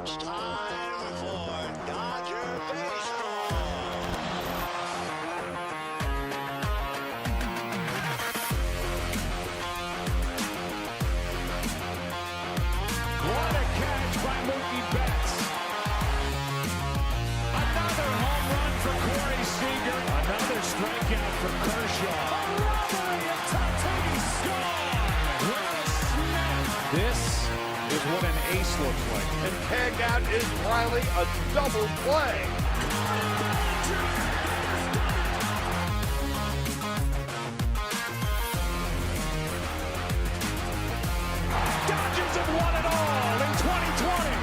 It's time for Dodger Baseball. What a catch by Mookie Betts. Another home run for Corey Seager. Another strikeout for Kershaw. A robbery of Tatis score. What a snap. This is what an ace looks like. And tagged out is Riley, a double play. Dodgers have won it all in 2020.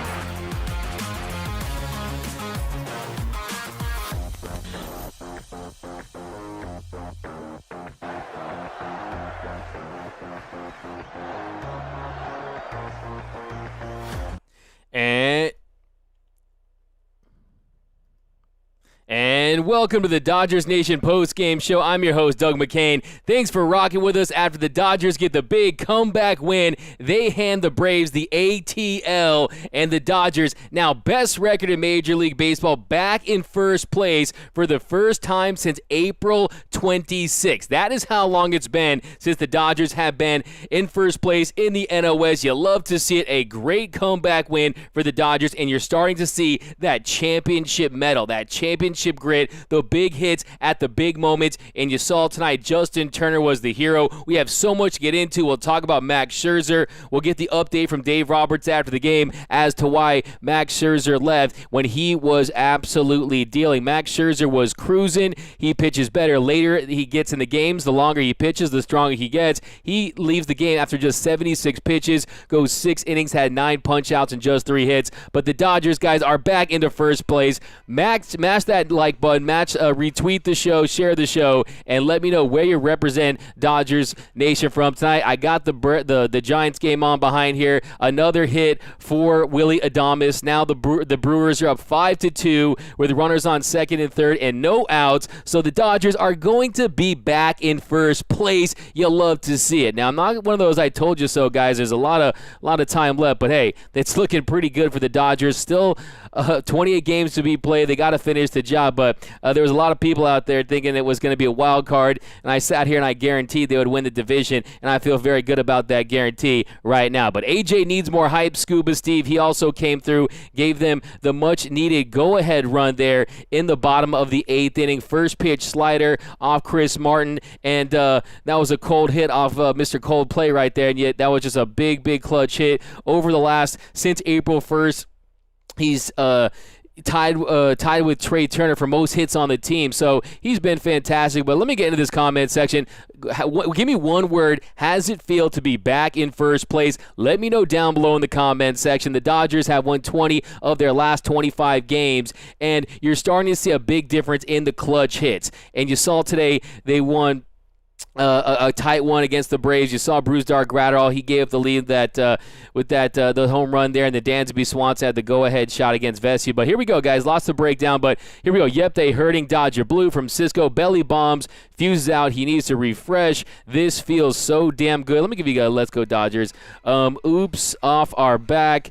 And welcome to the Dodgers Nation post-game show. I'm your host, Doug McCain. Thanks for rocking with us after the Dodgers get the big comeback win. They hand the Braves the ATL, and the Dodgers, now best record in Major League Baseball, back in first place for the first time since April 26th. That is how long it's been since the Dodgers have been in first place in the NOS. You love to see it. A great comeback win for the Dodgers, and you're starting to see that championship medal, that championship grit, the big hits at the big moments, and you saw tonight Justin Turner was the hero. We have so much to get into. We'll talk about Max Scherzer. We'll get the update from Dave Roberts after the game as to why Max Scherzer left when he was absolutely dealing. Max Scherzer was cruising. He pitches better later he gets in the games. The longer he pitches, the stronger he gets. He leaves the game after just 76 pitches, goes 6 innings, had 9 punch-outs and just 3 hits. But the Dodgers, guys, are back into first place. Smash that like button, retweet the show, share the show, and let me know where you represent Dodgers Nation from tonight. I got the Giants game on behind here. Another hit for Willy Adames. Now the Brewers are up 5-2 with runners on second and third and no outs. So the Dodgers are going to be back in first place. You'll love to see it. Now I'm not one of those I told you so guys. There's a lot of time left, but hey, it's looking pretty good for the Dodgers. Still 28 games to be played. They got to finish the job, but there was a lot of people out there thinking it was going to be a wild card, and I sat here and I guaranteed they would win the division, and I feel very good about that guarantee right now. But AJ needs more hype. Scuba Steve, he also came through, gave them the much-needed go-ahead run there in the bottom of the 8th inning. First pitch slider off Chris Martin, and that was a cold hit off Mr. Coldplay right there, and yet that was just a big, big clutch hit over the last, since April 1st. He's tied with Trey Turner for most hits on the team, so he's been fantastic. But let me get into this comment section. Give me one word. How's it feel to be back in first place? Let me know down below in the comment section. The Dodgers have won 20 of their last 25 games, and you're starting to see a big difference in the clutch hits. And you saw today they won a tight one against the Braves. You saw Brusdar Graterol. He gave up the lead with the home run there, and the Dansby Swanson had the go-ahead shot against Vesia. But here we go, guys. Lots to break down, but here we go. Yepte hurting Dodger Blue from Cisco. Belly bombs, fuses out. He needs to refresh. This feels so damn good. Let me give you a let's go Dodgers. Oops, off our back.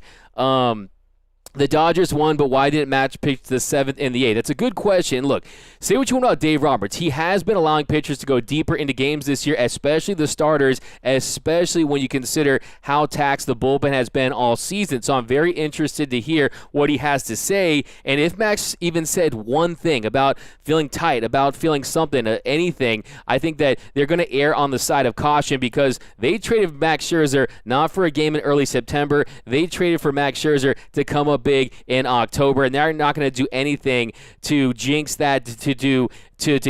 The Dodgers won, but why didn't Match pitch the 7th and the 8th? That's a good question. Look, say what you want about Dave Roberts. He has been allowing pitchers to go deeper into games this year, especially the starters, especially when you consider how taxed the bullpen has been all season. So I'm very interested to hear what he has to say. And if Max even said one thing about feeling tight, about feeling something, anything, I think that they're going to err on the side of caution because they traded Max Scherzer not for a game in early September. They traded for Max Scherzer to come up big in October, and they're not going to do anything to jinx that, to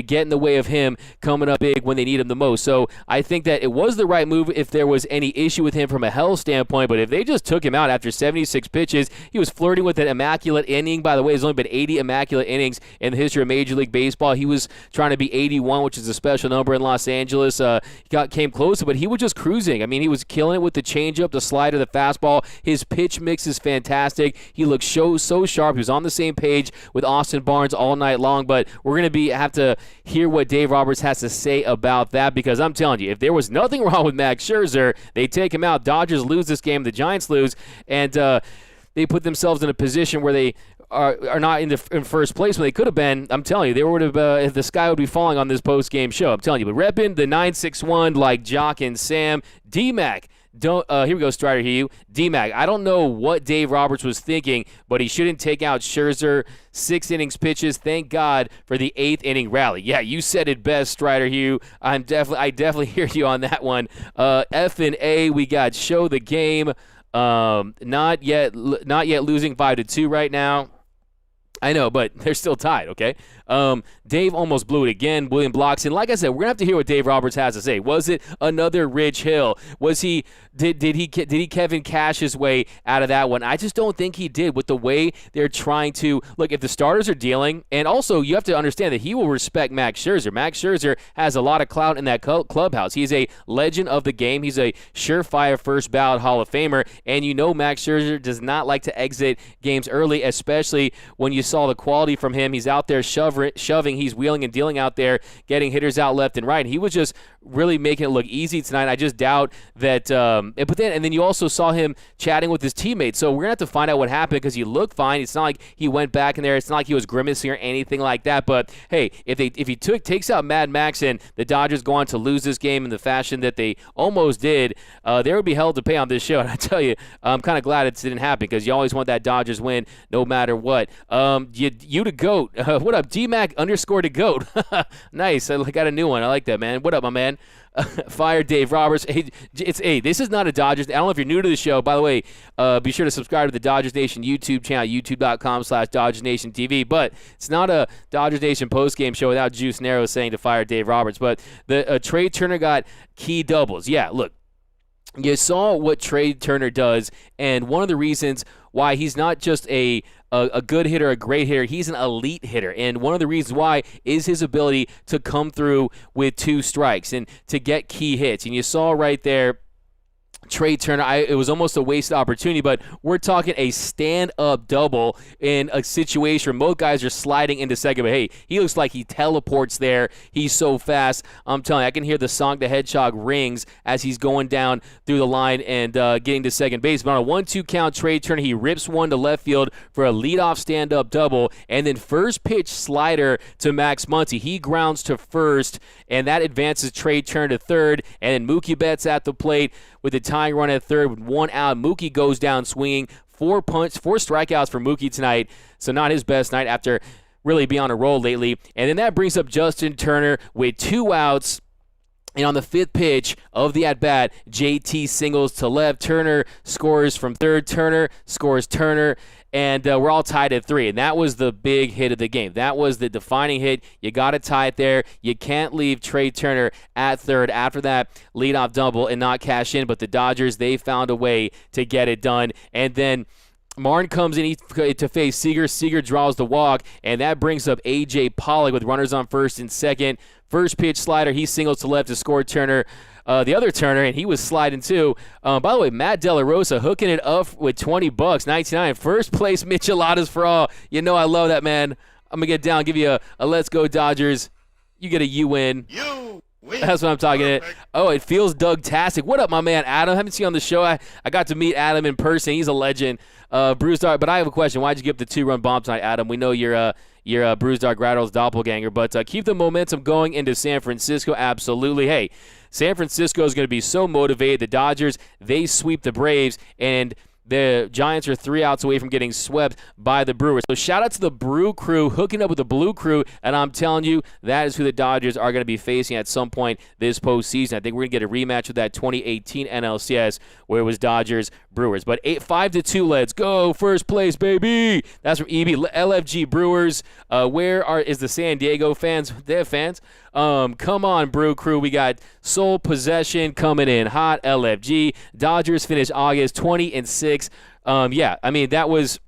get in the way of him coming up big when they need him the most. So I think that it was the right move if there was any issue with him from a health standpoint, but if they just took him out after 76 pitches, he was flirting with an immaculate inning. By the way, there's only been 80 immaculate innings in the history of Major League Baseball. He was trying to be 81, which is a special number in Los Angeles. He came close, but he was just cruising. I mean, he was killing it with the changeup, the slider, the fastball. His pitch mix is fantastic. He looks so sharp. He was on the same page with Austin Barnes all night long, but we're going to have to hear what Dave Roberts has to say about that, because I'm telling you, if there was nothing wrong with Max Scherzer, they take him out. Dodgers lose this game, the Giants lose, and they put themselves in a position where they are not in first place when they could have been. I'm telling you, they would have. The sky would be falling on this post game show. I'm telling you. But repping the 961 like Jock and Sam, D-Mac. Here we go, Strider Hugh. D-Mac, I don't know what Dave Roberts was thinking, but he shouldn't take out Scherzer. 6 innings pitches. Thank God for the 8th inning rally. Yeah, you said it best, Strider Hugh. I definitely hear you on that one. F and A, we got show the game. Not yet losing 5-2 right now. I know, but they're still tied, okay? Dave almost blew it again. William Bloxon. Like I said, we're going to have to hear what Dave Roberts has to say. Was it another Rich Hill? Was he did he Kevin Cash his way out of that one? I just don't think he did with the way they're trying to. Look, if the starters are dealing, and also you have to understand that he will respect Max Scherzer. Max Scherzer has a lot of clout in that clubhouse. He's a legend of the game. He's a surefire first ballot Hall of Famer, and you know Max Scherzer does not like to exit games early, especially when you saw the quality from him. He's out there shoving, he's wheeling and dealing out there, getting hitters out left and right. And he was just really making it look easy tonight. I just doubt that. But then you also saw him chatting with his teammates. So we're gonna have to find out what happened because he looked fine. It's not like he went back in there. It's not like he was grimacing or anything like that. But hey, if he takes out Mad Max and the Dodgers go on to lose this game in the fashion that they almost did, there would be hell to pay on this show. And I tell you, I'm kind of glad it didn't happen because you always want that Dodgers win no matter what. You the GOAT. What up, D-Mac _the GOAT? Nice. I got a new one. I like that, man. What up, my man? Fire Dave Roberts. Hey, this is not a Dodgers. I don't know if you're new to the show. By the way, be sure to subscribe to the Dodgers Nation YouTube channel, youtube.com/DodgersNationTV. But it's not a Dodgers Nation postgame show without Juice Narrow saying to fire Dave Roberts. But the Trey Turner got key doubles. Yeah, look. You saw what Trey Turner does, and one of the reasons why he's not just a good hitter, a great hitter, he's an elite hitter. And one of the reasons why is his ability to come through with 2 strikes and to get key hits. And you saw right there, Trey Turner, it was almost a wasted opportunity, but we're talking a stand-up double in a situation where both guys are sliding into second. But hey, he looks like he teleports there. He's so fast. I'm telling you, I can hear the Sonic the Hedgehog rings as he's going down through the line and getting to second base. But on a 1-2 count, Trey Turner, he rips one to left field for a leadoff stand-up double, and then first pitch slider to Max Muncy. He grounds to first, and that advances Trey Turner to third, and then Mookie Betts at the plate with the tying run at third with 1 out. Mookie goes down swinging. 4 strikeouts for Mookie tonight. So not his best night after really being on a roll lately. And then that brings up Justin Turner with 2 outs. And on the 5th pitch of the at-bat, JT singles to left. Turner scores from third. Turner scores Turner. And we're all tied at 3. And that was the big hit of the game. That was the defining hit. You got to tie it there. You can't leave Trey Turner at third after that leadoff double and not cash in. But the Dodgers, they found a way to get it done. And then Martin comes in to face Seager. Seager draws the walk. And that brings up A.J. Pollock with runners on first and second. First pitch slider. He singles to left to score Turner. The other Turner, and he was sliding too. By the way, Matt De La Rosa hooking it up with $20, 99. First place Micheladas for all. You know I love that, man. I'm going to get down, give you a let's go Dodgers. You get a you win. You win. That's what I'm talking about. Oh, it feels Doug-tastic. What up, my man Adam? Haven't seen you on the show. I got to meet Adam in person. He's a legend. Bruce Dark, but I have a question. Why'd you give up the 2-run bomb tonight, Adam? We know you're Bruce Dark Rattle's doppelganger, but keep the momentum going into San Francisco. Absolutely. Hey, San Francisco is going to be so motivated. The Dodgers, they sweep the Braves, and the Giants are 3 outs away from getting swept by the Brewers. So shout out to the Brew Crew hooking up with the Blue Crew, and I'm telling you, that is who the Dodgers are going to be facing at some point this postseason. I think we're going to get a rematch with that 2018 NLCS where it was Dodgers-Brewers. But 5-2, let's go. First place, baby. That's from EB. LFG Brewers. Where is the San Diego fans? They have fans. Come on, Brew Crew. We got Sole Possession coming in hot. LFG. Dodgers finished August 20-6. Yeah, I mean, that was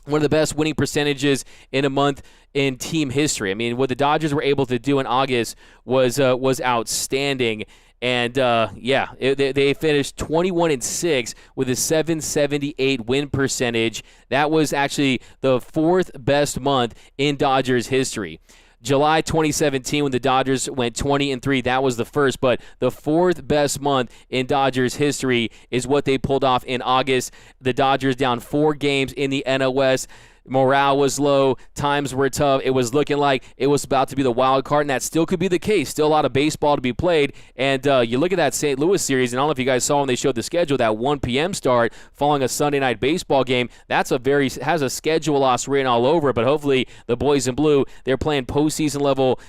one of the best winning percentages in a month in team history. I mean, what the Dodgers were able to do in August was outstanding. And, yeah, they finished 21-6 with a .778 win percentage. That was actually the 4th best month in Dodgers history. July 2017 when the Dodgers went 20-3, that was the first, but the fourth best month in Dodgers history is what they pulled off in August. The Dodgers down 4 games in the NL West. Morale was low. Times were tough. It was looking like it was about to be the wild card, and that still could be the case. Still a lot of baseball to be played. And you look at that St. Louis series, and I don't know if you guys saw when they showed the schedule, that 1 p.m. start following a Sunday night baseball game. That's has a schedule loss written all over it, but hopefully the boys in blue, they're playing postseason level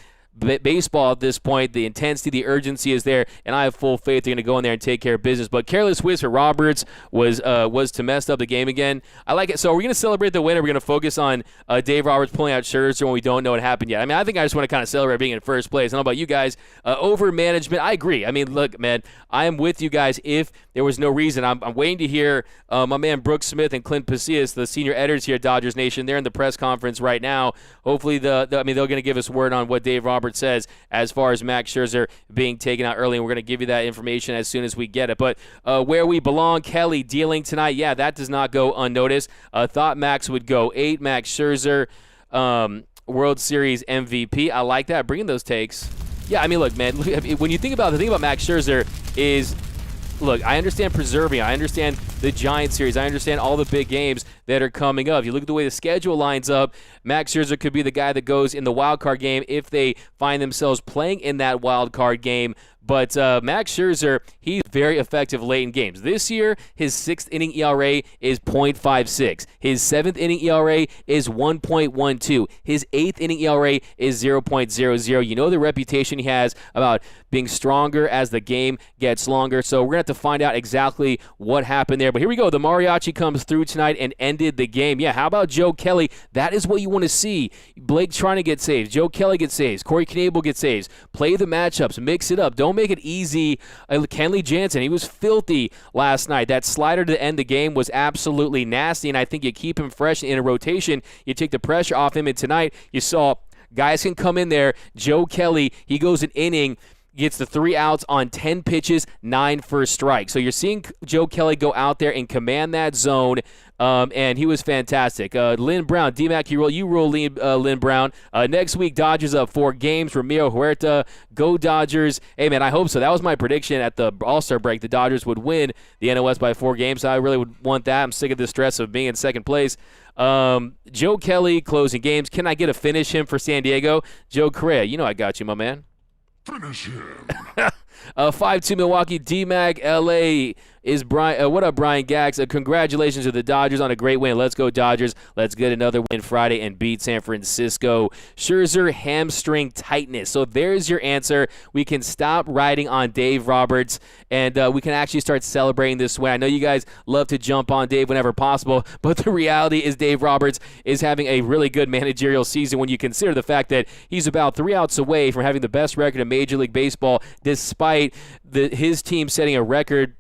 baseball at this point. The intensity, the urgency is there, and I have full faith they're going to go in there and take care of business. But careless whiffs for Roberts was to mess up the game again. I like it. So we're going to celebrate the win, or we're going to focus on Dave Roberts pulling out Scherzer when we don't know what happened yet? I mean, I think I just want to kind of celebrate being in first place. I don't know about you guys. Over management, I agree. I mean, look, man, I am with you guys if there was no reason. I'm waiting to hear my man Brooks Smith and Clint Pasillas, the senior editors here at Dodgers Nation. They're in the press conference right now. Hopefully, they're going to give us word on what Dave Roberts says as far as Max Scherzer being taken out early, and we're going to give you that information as soon as we get it. But where we belong, Kelly dealing tonight, yeah, that does not go unnoticed. Thought Max would go 8. Max Scherzer, World Series MVP. I like that. Bringing those takes. Yeah, I mean, look, man, when you think about the thing about Max Scherzer is, look, I understand preserving. I understand the Giants series. I understand all the big games that are coming up. You look at the way the schedule lines up, Max Scherzer could be the guy that goes in the wild card game if they find themselves playing in that wild card game. But Max Scherzer, he's very effective late in games. This year, his 6th inning ERA is .56. His 7th inning ERA is 1.12. His 8th inning ERA is 0.00. You know the reputation he has about being stronger as the game gets longer. So we're going to have to find out exactly what happened there. But here we go. The mariachi comes through tonight and ended the game. Yeah, how about Joe Kelly? That is what you want to see. Blake trying to get saves. Joe Kelly gets saves. Corey Knebel gets saves. Play the matchups. Mix it up. Don't make it easy. Kenley Jansen, he was filthy last night. That slider to end the game was absolutely nasty, and I think you keep him fresh in a rotation. You take the pressure off him, and tonight you saw guys can come in there. Joe Kelly, he goes an inning, gets the 3 outs on 10 pitches, 9 first strikes. So you're seeing Joe Kelly go out there and command that zone, and he was fantastic. Lynn Brown, D-Mac, you roll Lynn Brown. Next week, Dodgers up 4 games. Ramiro Huerta, go Dodgers. Hey, man, I hope so. That was my prediction at the All-Star break. The Dodgers would win the NL West by 4 games. I really would want that. I'm sick of the stress of being in second place. Joe Kelly, closing games. Can I get a finish him for San Diego? Joe Correa, you know I got you, my man. Finish him. 5-2 Milwaukee. D-Mac, L.A. is Brian. What up, Brian Gax? Congratulations to the Dodgers on a great win. Let's go, Dodgers. Let's get another win Friday and beat San Francisco. Scherzer, hamstring tightness. So there's your answer. We can stop riding on Dave Roberts, and we can actually start celebrating this win. I know you guys love to jump on Dave whenever possible, but the reality is Dave Roberts is having a really good managerial season when you consider the fact that he's about 3 outs away from having the best record in Major League Baseball, despite his team setting a record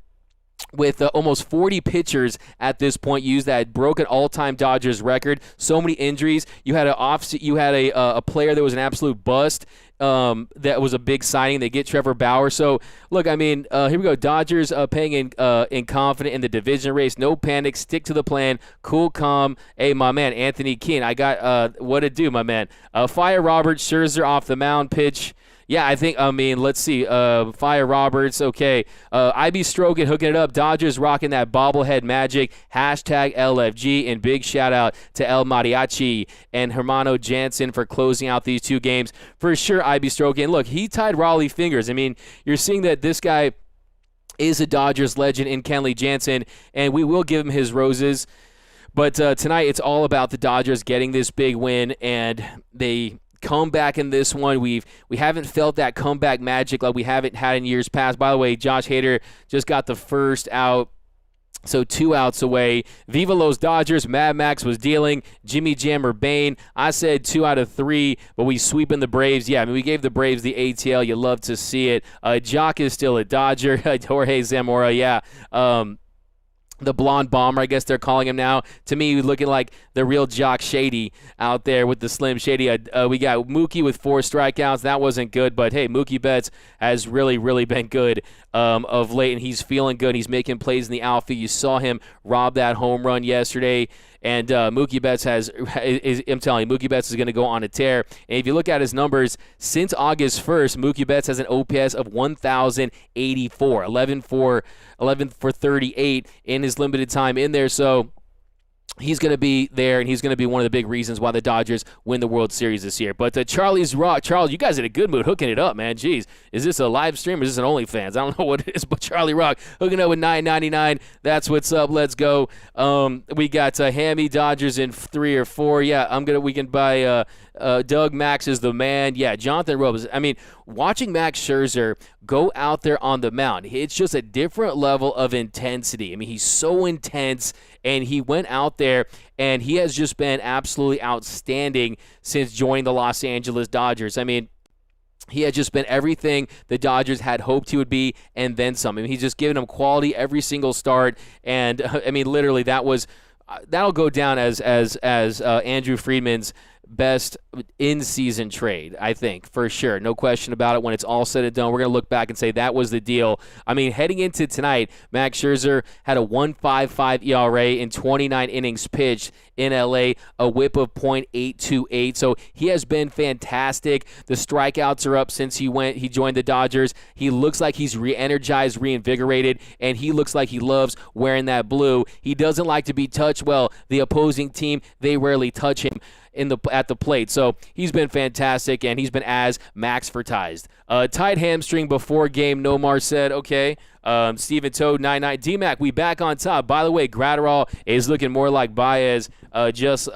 with almost 40 pitchers at this point use that broken all-time Dodgers record. So many injuries. You had a player that was an absolute bust. That was a big signing. They get Trevor Bauer. So look, I mean, here we go. Dodgers paying in confident in the division race. No panic. Stick to the plan. Cool, calm. Hey, my man, Anthony Keane. I got what to do, my man. Fire Roberts. Scherzer off the mound pitch. Yeah, let's see. Fire Roberts, okay. IB Strogan hooking it up. Dodgers rocking that bobblehead magic. Hashtag LFG. And big shout out to El Mariachi and Hermano Jansen for closing out these 2 games. For sure, IB Strogan. Look, he tied Raleigh fingers. I mean, you're seeing that this guy is a Dodgers legend in Kenley Jansen, and we will give him his roses. But tonight, it's all about the Dodgers getting this big win, and they comeback in this one. We haven't felt that comeback magic like we haven't had in years past. By the way, Josh Hader just got the first out, so 2 outs away. Viva Los Dodgers. Mad Max was dealing. Jimmy Jammer Bain. I said 2 out of 3, but we sweeping the Braves. Yeah, I mean, we gave the Braves the ATL. You love to see it. Jock is still a Dodger. Jorge Zamora, yeah. the blonde bomber, I guess they're calling him now. To me, looking like the real Jock Shady out there with the Slim Shady. We got Mookie with 4 strikeouts. That wasn't good, but hey, Mookie Betts has really, really been good of late, and he's feeling good. He's making plays in the outfield. You saw him rob that home run yesterday. And Mookie Betts I'm telling you, Mookie Betts is going to go on a tear. And if you look at his numbers, since August 1st, Mookie Betts has an OPS of 1,084, 11 for 38 in his limited time in there. So he's going to be there, and he's going to be one of the big reasons why the Dodgers win the World Series this year. But Charles, you guys in a good mood hooking it up, man. Jeez, is this a live stream or is this an OnlyFans? I don't know what it is, but Charlie Rock hooking up with $9.99. That's what's up. Let's go. We got Hammy Dodgers in 3 or 4. Yeah, we can buy Doug Max is the man. Yeah, Jonathan Robles. I mean, watching Max Scherzer go out there on the mound, it's just a different level of intensity. I mean, he's so intense, and he went out there, and he has just been absolutely outstanding since joining the Los Angeles Dodgers. I mean, he had just been everything the Dodgers had hoped he would be, and then some. I mean, he's just given them quality every single start, and I mean, literally, that'll go down as Andrew Friedman's best in-season trade, I think, for sure. No question about it. When it's all said and done, we're going to look back and say that was the deal. I mean, heading into tonight, Max Scherzer had a 1.55 ERA in 29 innings pitched in LA, a whip of .828. So he has been fantastic. The strikeouts are up since he joined the Dodgers. He looks like he's re-energized, reinvigorated, and he looks like he loves wearing that blue. He doesn't like to be touched. Well, the opposing team, they rarely touch him at the plate. So he's been fantastic, and he's been as Max-vertised. Tight hamstring before game, Nomar said, okay. Steven Toad, 99. D-Mac, we back on top. By the way, Gratterall is looking more like Baez. Just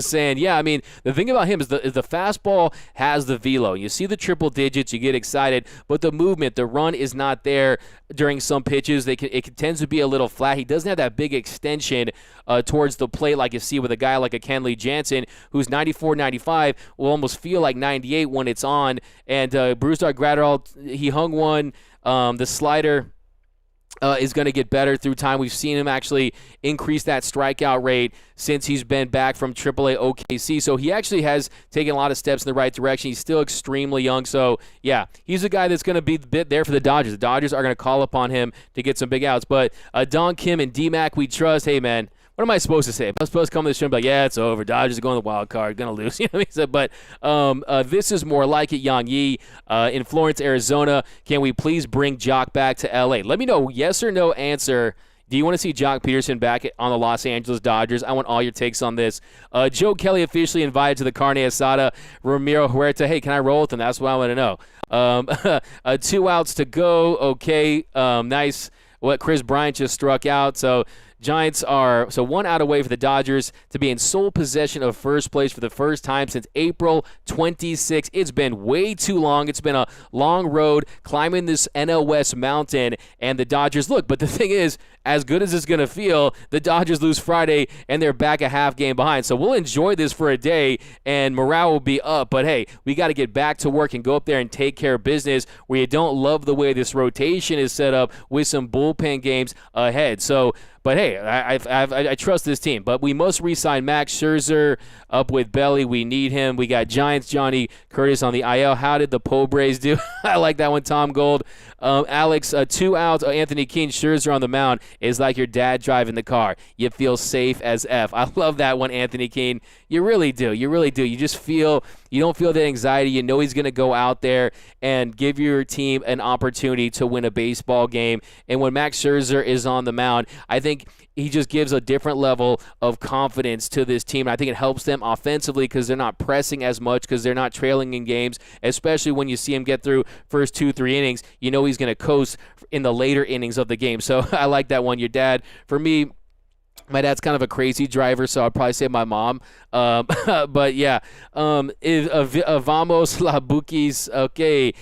saying. Yeah, I mean, the thing about him is the fastball has the velo. You see the triple digits, you get excited, but the movement, the run is not there during some pitches. It tends to be a little flat. He doesn't have that big extension towards the plate like you see with a guy like a Kenley Jansen, who's 94, 95, will almost feel like 98 when it's on. And Brusdar Gratterall, he hung one. The slider is going to get better through time. We've seen him actually increase that strikeout rate since he's been back from AAA OKC. So he actually has taken a lot of steps in the right direction. He's still extremely young. So, yeah, he's a guy that's going to be a bit there for the Dodgers. The Dodgers are going to call upon him to get some big outs. But Don Kim and D-Mac, we trust. Hey, man. What am I supposed to say? Am I supposed to come to the show and be like, yeah, it's over. Dodgers are going to the wild card. Going to lose. You know what I mean? But this is more like it. Yang Yi in Florence, Arizona. Can we please bring Jock back to L.A.? Let me know, yes or no answer. Do you want to see Jock Peterson back on the Los Angeles Dodgers? I want all your takes on this. Joe Kelly officially invited to the carne asada. Ramiro Huerta, hey, can I roll with him? That's what I want to know. 2 outs to go. Okay, nice. Chris Bryant just struck out. So Giants are 1 out away for the Dodgers to be in sole possession of first place for the first time since April 26. It's been way too long. It's been a long road climbing this NL West mountain, and the Dodgers look. But the thing is, as good as it's going to feel, the Dodgers lose Friday, and they're back a half game behind. So we'll enjoy this for a day, and morale will be up. But, hey, we got to get back to work and go up there and take care of business where you don't love the way this rotation is set up with some bullpen games ahead. So, but, hey, I trust this team. But we must re-sign Max Scherzer up with Belly. We need him. We got Giants Johnny Curtis on the IL. How did the Pobres do? I like that one, Tom Gold. Alex, 2 outs. Anthony Keene, Scherzer on the mound is like your dad driving the car. You feel safe as F. I love that one, Anthony Keene. You really do. You really do. You just feel, you don't feel the anxiety. You know he's going to go out there and give your team an opportunity to win a baseball game. And when Max Scherzer is on the mound, I think he just gives a different level of confidence to this team. I think it helps them offensively because they're not pressing as much because they're not trailing in games, especially when you see him get through first 2-3 innings. You know he's going to coast in the later innings of the game. So I like that one. Your dad, for me, my dad's kind of a crazy driver, so I'd probably say my mom. But yeah, vamos la Bookies. Okay,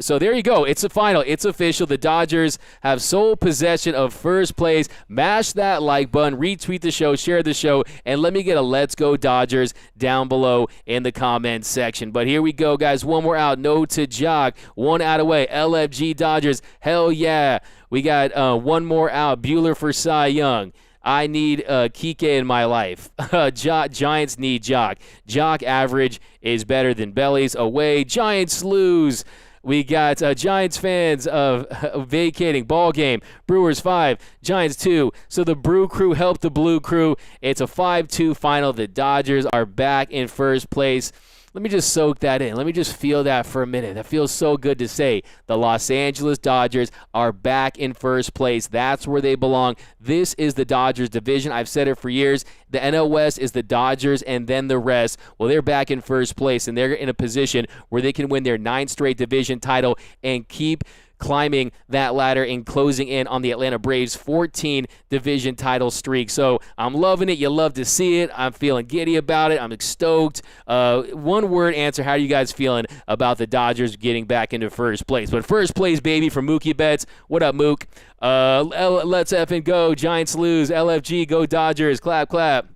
so there you go. It's a final. It's official. The Dodgers have sole possession of first place. Mash that like button, retweet the show, share the show, and let me get a Let's Go Dodgers down below in the comments section. But here we go, guys. One more out. No to Jock. 1 out away. LFG Dodgers. Hell yeah. We got one more out. Bueller for Cy Young. I need Kike in my life. Giants need Jock. Jock average is better than Bellies. Away. Giants lose. We got Giants fans vacating. Ball game. Brewers 5, Giants 2. So the Brew Crew helped the Blue Crew. It's a 5-2 final. The Dodgers are back in first place. Let me just soak that in. Let me just feel that for a minute. That feels so good to say. The Los Angeles Dodgers are back in first place. That's where they belong. This is the Dodgers division. I've said it for years. The NL West is the Dodgers and then the rest. Well, they're back in first place, and they're in a position where they can win their 9th straight division title and keep climbing that ladder and closing in on the Atlanta Braves' 14 division title streak. So I'm loving it. You love to see it. I'm feeling giddy about it. I'm stoked. One word answer, how are you guys feeling about the Dodgers getting back into first place? But first place, baby, from Mookie Betts. What up, Mook? Let's effing go. Giants lose. LFG, go Dodgers. Clap, clap.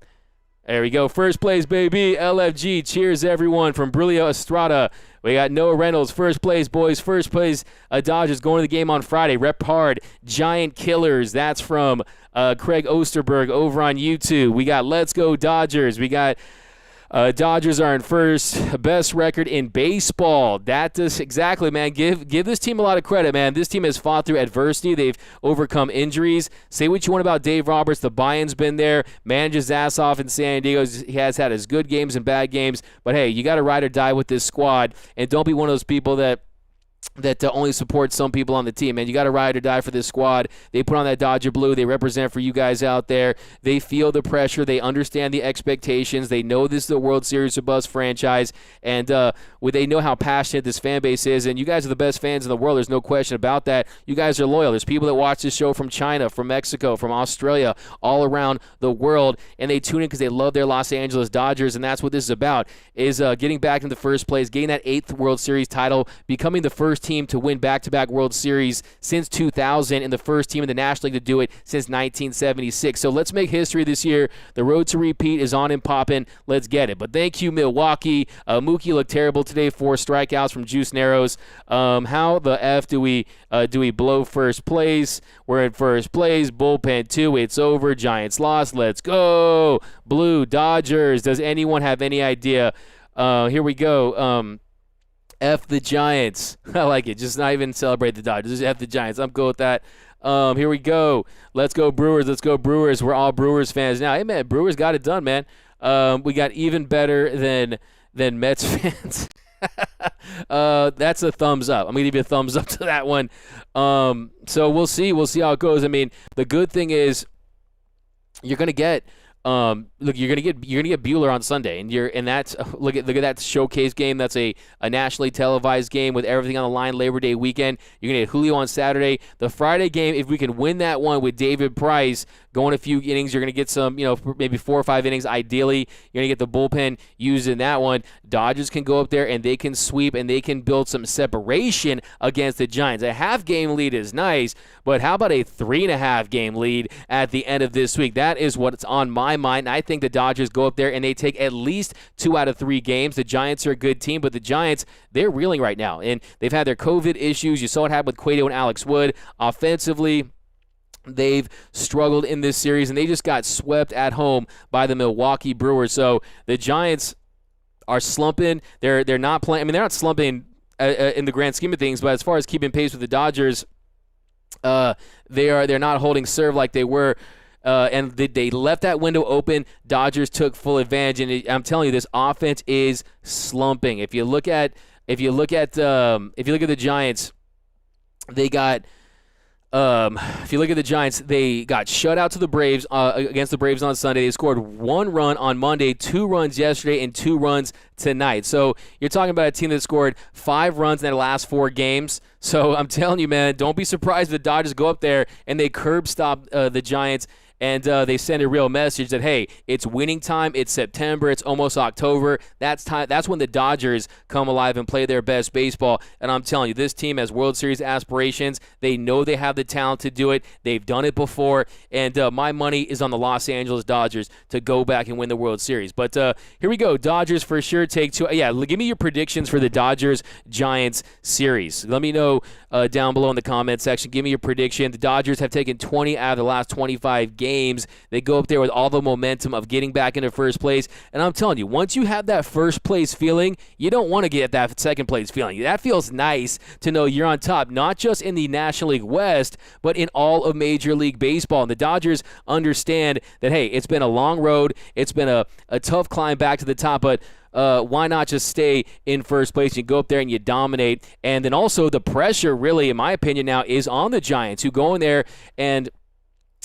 There we go. First place, baby. LFG. Cheers, everyone. From Brilio Estrada. We got Noah Reynolds. First place, boys. First place, Dodgers going to the game on Friday. Rep hard. Giant Killers. That's from Craig Osterberg over on YouTube. We got Let's Go Dodgers. We got Dodgers are in first. Best record in baseball. That does exactly, man. Give this team a lot of credit, man. This team has fought through adversity. They've overcome injuries. Say what you want about Dave Roberts. The buy-in's been there. Manages ass off in San Diego. He has had his good games and bad games. But, hey, you got to ride or die with this squad. And don't be one of those people that only supports some people on the team, man. You got to ride or die for this squad. They put on that Dodger blue. They represent for you guys out there. They feel the pressure. They understand the expectations. They know this is the World Series of Buzz franchise, and they know how passionate this fan base is, and you guys are the best fans in the world. There's no question about that. You guys are loyal. There's people that watch this show from China, from Mexico, from Australia, all around the world, and they tune in because they love their Los Angeles Dodgers, and that's what this is about, is getting back in the first place, getting that 8th World Series title, becoming the first team to win back-to-back World Series since 2000 and the first team in the National League to do it since 1976. So let's make history this year. The road to repeat is on and popping. Let's get it. But thank you, Milwaukee. Mookie looked terrible today. 4 strikeouts from Juice Narrows. How the F do we blow first place? We're in first place. Bullpen 2. It's over. Giants lost. Let's go. Blue Dodgers. Does anyone have any idea? Here we go. F the Giants. I like it. Just not even celebrate the Dodgers. Just F the Giants. I'm cool with that. Here we go. Let's go Brewers. Let's go Brewers. We're all Brewers fans now. Hey, man, Brewers got it done, man. We got even better than Mets fans. That's a thumbs up. I'm going to give you a thumbs up to that one. So we'll see. We'll see how it goes. I mean, the good thing is you're going to get you're gonna get Bueller on Sunday, and that's look at that showcase game. That's a nationally televised game with everything on the line. Labor Day weekend. You're gonna get Julio on Saturday. The Friday game, if we can win that one with David Price going a few innings, you're gonna get some, maybe 4 or 5 innings. Ideally, you're gonna get the bullpen used in that one. Dodgers can go up there and they can sweep and they can build some separation against the Giants. A half-game lead is nice, but how about a 3.5-game lead at the end of this week? That is what's on my mind. I think the Dodgers go up there and they take at least 2 out of 3 games. The Giants are a good team, but the Giants, they're reeling right now, and they've had their COVID issues. You saw what happened with Cueto and Alex Wood. Offensively, they've struggled in this series, and they just got swept at home by the Milwaukee Brewers. So the Giants are slumping. They're not playing. I mean, they're not slumping in the grand scheme of things, but as far as keeping pace with the Dodgers, they're not holding serve like they were. And they left that window open. Dodgers took full advantage, and I'm telling you, this offense is slumping. If you look at the Giants, they got. If you look at the Giants, they got shut out to the Braves against the Braves on Sunday. They scored 1 run on Monday, 2 runs yesterday, and 2 runs tonight. So you're talking about a team that scored 5 runs in their last 4 games. So I'm telling you, man, don't be surprised if the Dodgers go up there and they curb stop the Giants and they send a real message that, hey, it's winning time. It's September. It's almost October. That's time. That's when the Dodgers come alive and play their best baseball. And I'm telling you, this team has World Series aspirations. They know they have the talent to do it. They've done it before. And my money is on the Los Angeles Dodgers to go back and win the World Series. But here we go. Dodgers for sure take 2. Yeah, give me your predictions for the Dodgers-Giants series. Let me know down below in the comment section. Give me your prediction. The Dodgers have taken 20 out of the last 25 games. They go up there with all the momentum of getting back into first place. And I'm telling you, once you have that first place feeling, you don't want to get that second place feeling. That feels nice to know you're on top, not just in the National League West, but in all of Major League Baseball. And the Dodgers understand that, hey, it's been a long road. It's been a tough climb back to the top, but why not just stay in first place? You go up there and you dominate. And then also the pressure, really, in my opinion now, is on the Giants, who go in there and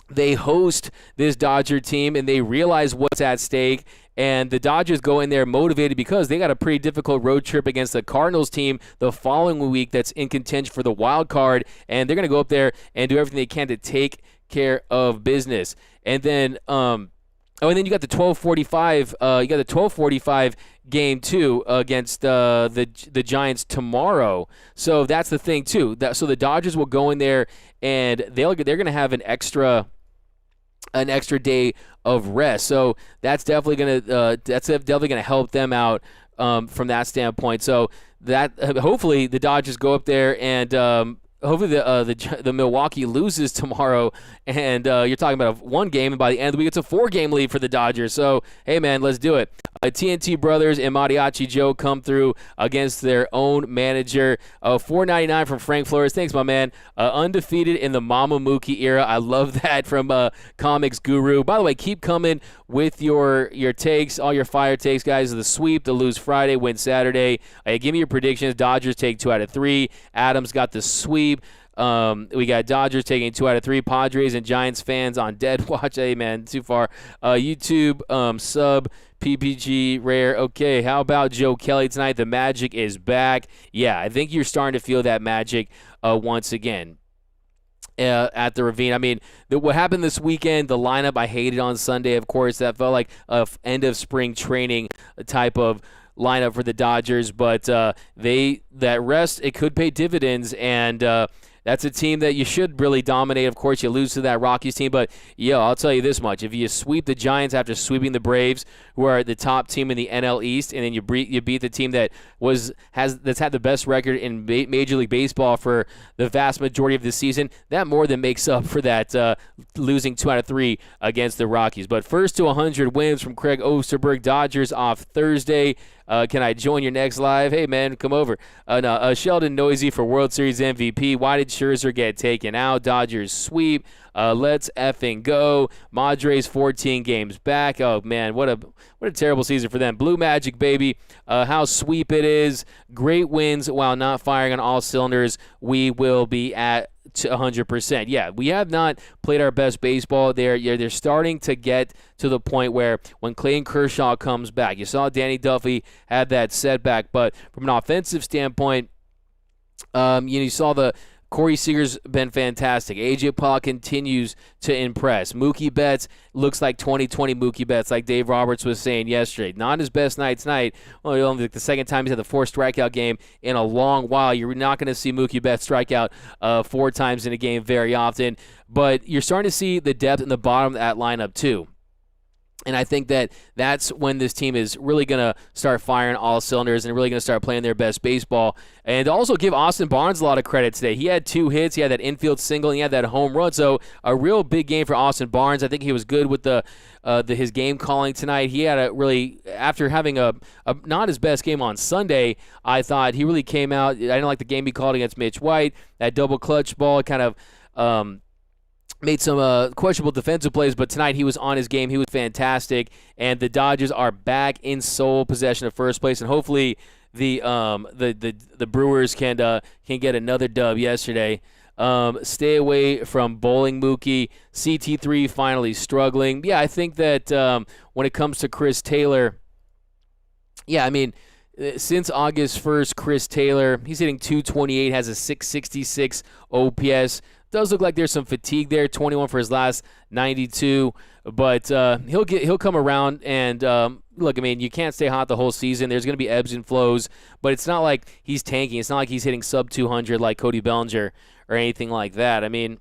they host this Dodger team and they realize what's at stake. And the Dodgers go in there motivated because they got a pretty difficult road trip against the Cardinals team the following week that's in contention for the wild card. And they're going to go up there and do everything they can to take care of business. And then and then you got the 12:45 game too against the Giants tomorrow. So that's the thing too. So the Dodgers will go in there and they're going to have an extra day of rest. So that's definitely going to help them out from that standpoint. So that hopefully the Dodgers go up there and hopefully the Milwaukee loses tomorrow, and you're talking about one game, and by the end of the week, it's a 4-game lead for the Dodgers. So, hey, man, let's do it. TNT Brothers and Mariachi Joe come through against their own manager. $4.99 from Frank Flores. Thanks, my man. Undefeated in the Mama Mookie era. I love that from Comics Guru. By the way, keep coming with your takes, all your fire takes, guys. The sweep, the lose Friday, win Saturday. Give me your predictions. Dodgers take 2 out of 3. Adams got the sweep. We got Dodgers taking 2 out of 3. Padres and Giants fans on dead watch. Hey, man, too far. YouTube sub PPG rare. Okay, how about Joe Kelly tonight? The magic is back. Yeah, I think you're starting to feel that magic once again. At the Ravine. I mean, what happened this weekend, the lineup I hated on Sunday, of course, that felt like a end of spring training type of lineup for the Dodgers, but that rest, it could pay dividends, and that's a team that you should really dominate. Of course, you lose to that Rockies team, but I'll tell you this much. If you sweep the Giants after sweeping the Braves, who are the top team in the NL East, and then you beat the team that's had the best record in Major League Baseball for the vast majority of the season, that more than makes up for that losing 2 out of 3 against the Rockies. But first to 100 wins from Craig Osterberg. Dodgers off Thursday. Can I join your next live? Hey, man, come over. Sheldon Noisy for World Series MVP. Why did Scherzer get taken out? Dodgers sweep. Let's effing go. Madres 14 games back. Oh, man, what a terrible season for them. Blue Magic, baby. How sweep it is. Great wins while not firing on all cylinders. We will be at 100%. Yeah, we have not played our best baseball there. They're starting to get to the point where when Clayton Kershaw comes back, you saw Danny Duffy had that setback, but from an offensive standpoint, you saw the Corey Seager's been fantastic. A.J. Pollock continues to impress. Mookie Betts looks like 2020 Mookie Betts, like Dave Roberts was saying yesterday. Not his best night tonight. Well, only the second time he's had the 4 strikeout game in a long while. You're not going to see Mookie Betts strike out 4 times in a game very often. But you're starting to see the depth in the bottom of that lineup too. And I think that's when this team is really going to start firing all cylinders and really going to start playing their best baseball. And also give Austin Barnes a lot of credit today. He had 2 hits. He had that infield single. And he had that home run. So a real big game for Austin Barnes. I think he was good with his game calling tonight. He had a really, after having a not his best game on Sunday, I thought he really came out. I didn't like the game he called against Mitch White. That double clutch ball kind of made some questionable defensive plays, but tonight he was on his game. He was fantastic, and the Dodgers are back in sole possession of first place, and hopefully the Brewers can get another dub yesterday. Stay away from bowling Mookie. CT3 finally struggling. Yeah, I think that when it comes to Chris Taylor, I mean, since August 1st, Chris Taylor, he's hitting .228, has a .666 OPS. Does look like there's some fatigue there. 21 for his last 92, but he'll come around. And look, I mean, you can't stay hot the whole season. There's going to be ebbs and flows, but it's not like he's tanking. It's not like he's hitting sub 200 like Cody Bellinger or anything like that. I mean,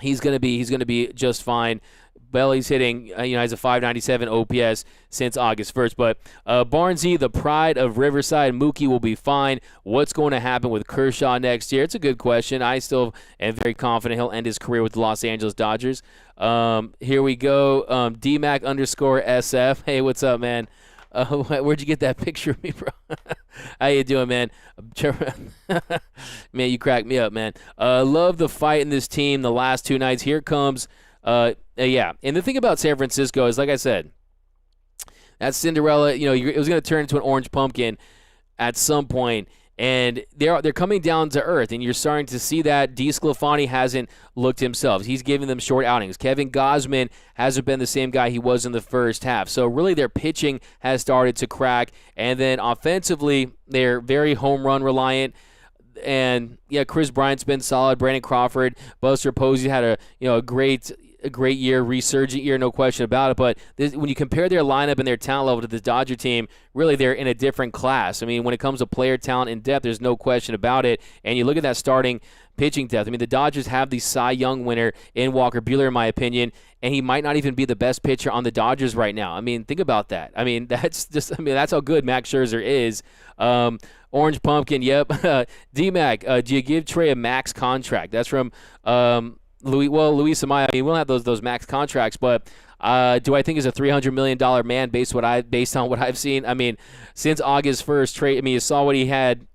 he's going to be just fine. Belly's hitting, has a 597 OPS since August 1st. But Barnesy, the pride of Riverside, Mookie will be fine. What's going to happen with Kershaw next year? It's a good question. I still am very confident he'll end his career with the Los Angeles Dodgers. Here we go. DMAC_SF. Hey, what's up, man? Where'd you get that picture of me, bro? How you doing, man? Man, you cracked me up, man. Love the fight in this team the last 2 nights. Here comes... yeah, and the thing about San Francisco is, like I said, that Cinderella, it was going to turn into an orange pumpkin at some point, and they're coming down to earth, and you're starting to see that. DeSclafani hasn't looked himself. He's giving them short outings. Kevin Gausman hasn't been the same guy he was in the first half. So really their pitching has started to crack, and then offensively they're very home run reliant. And yeah, Chris Bryant's been solid. Brandon Crawford, Buster Posey had a great year, resurgent year, no question about it. But when you compare their lineup and their talent level to the Dodger team, really they're in a different class. I mean, when it comes to player talent and depth, there's no question about it. And you look at that starting pitching depth. I mean, the Dodgers have the Cy Young winner in Walker Buehler, in my opinion, and he might not even be the best pitcher on the Dodgers right now. I mean, think about that. I mean, that's how good Max Scherzer is. Orange Pumpkin, yep. D-Mac, do you give Trey a max contract? That's from Luis Amaya. I mean, we'll have those max contracts, but do I think he's a $300 million man based on what I've seen? I mean, since August 1st, Trey, I mean, you saw what he had.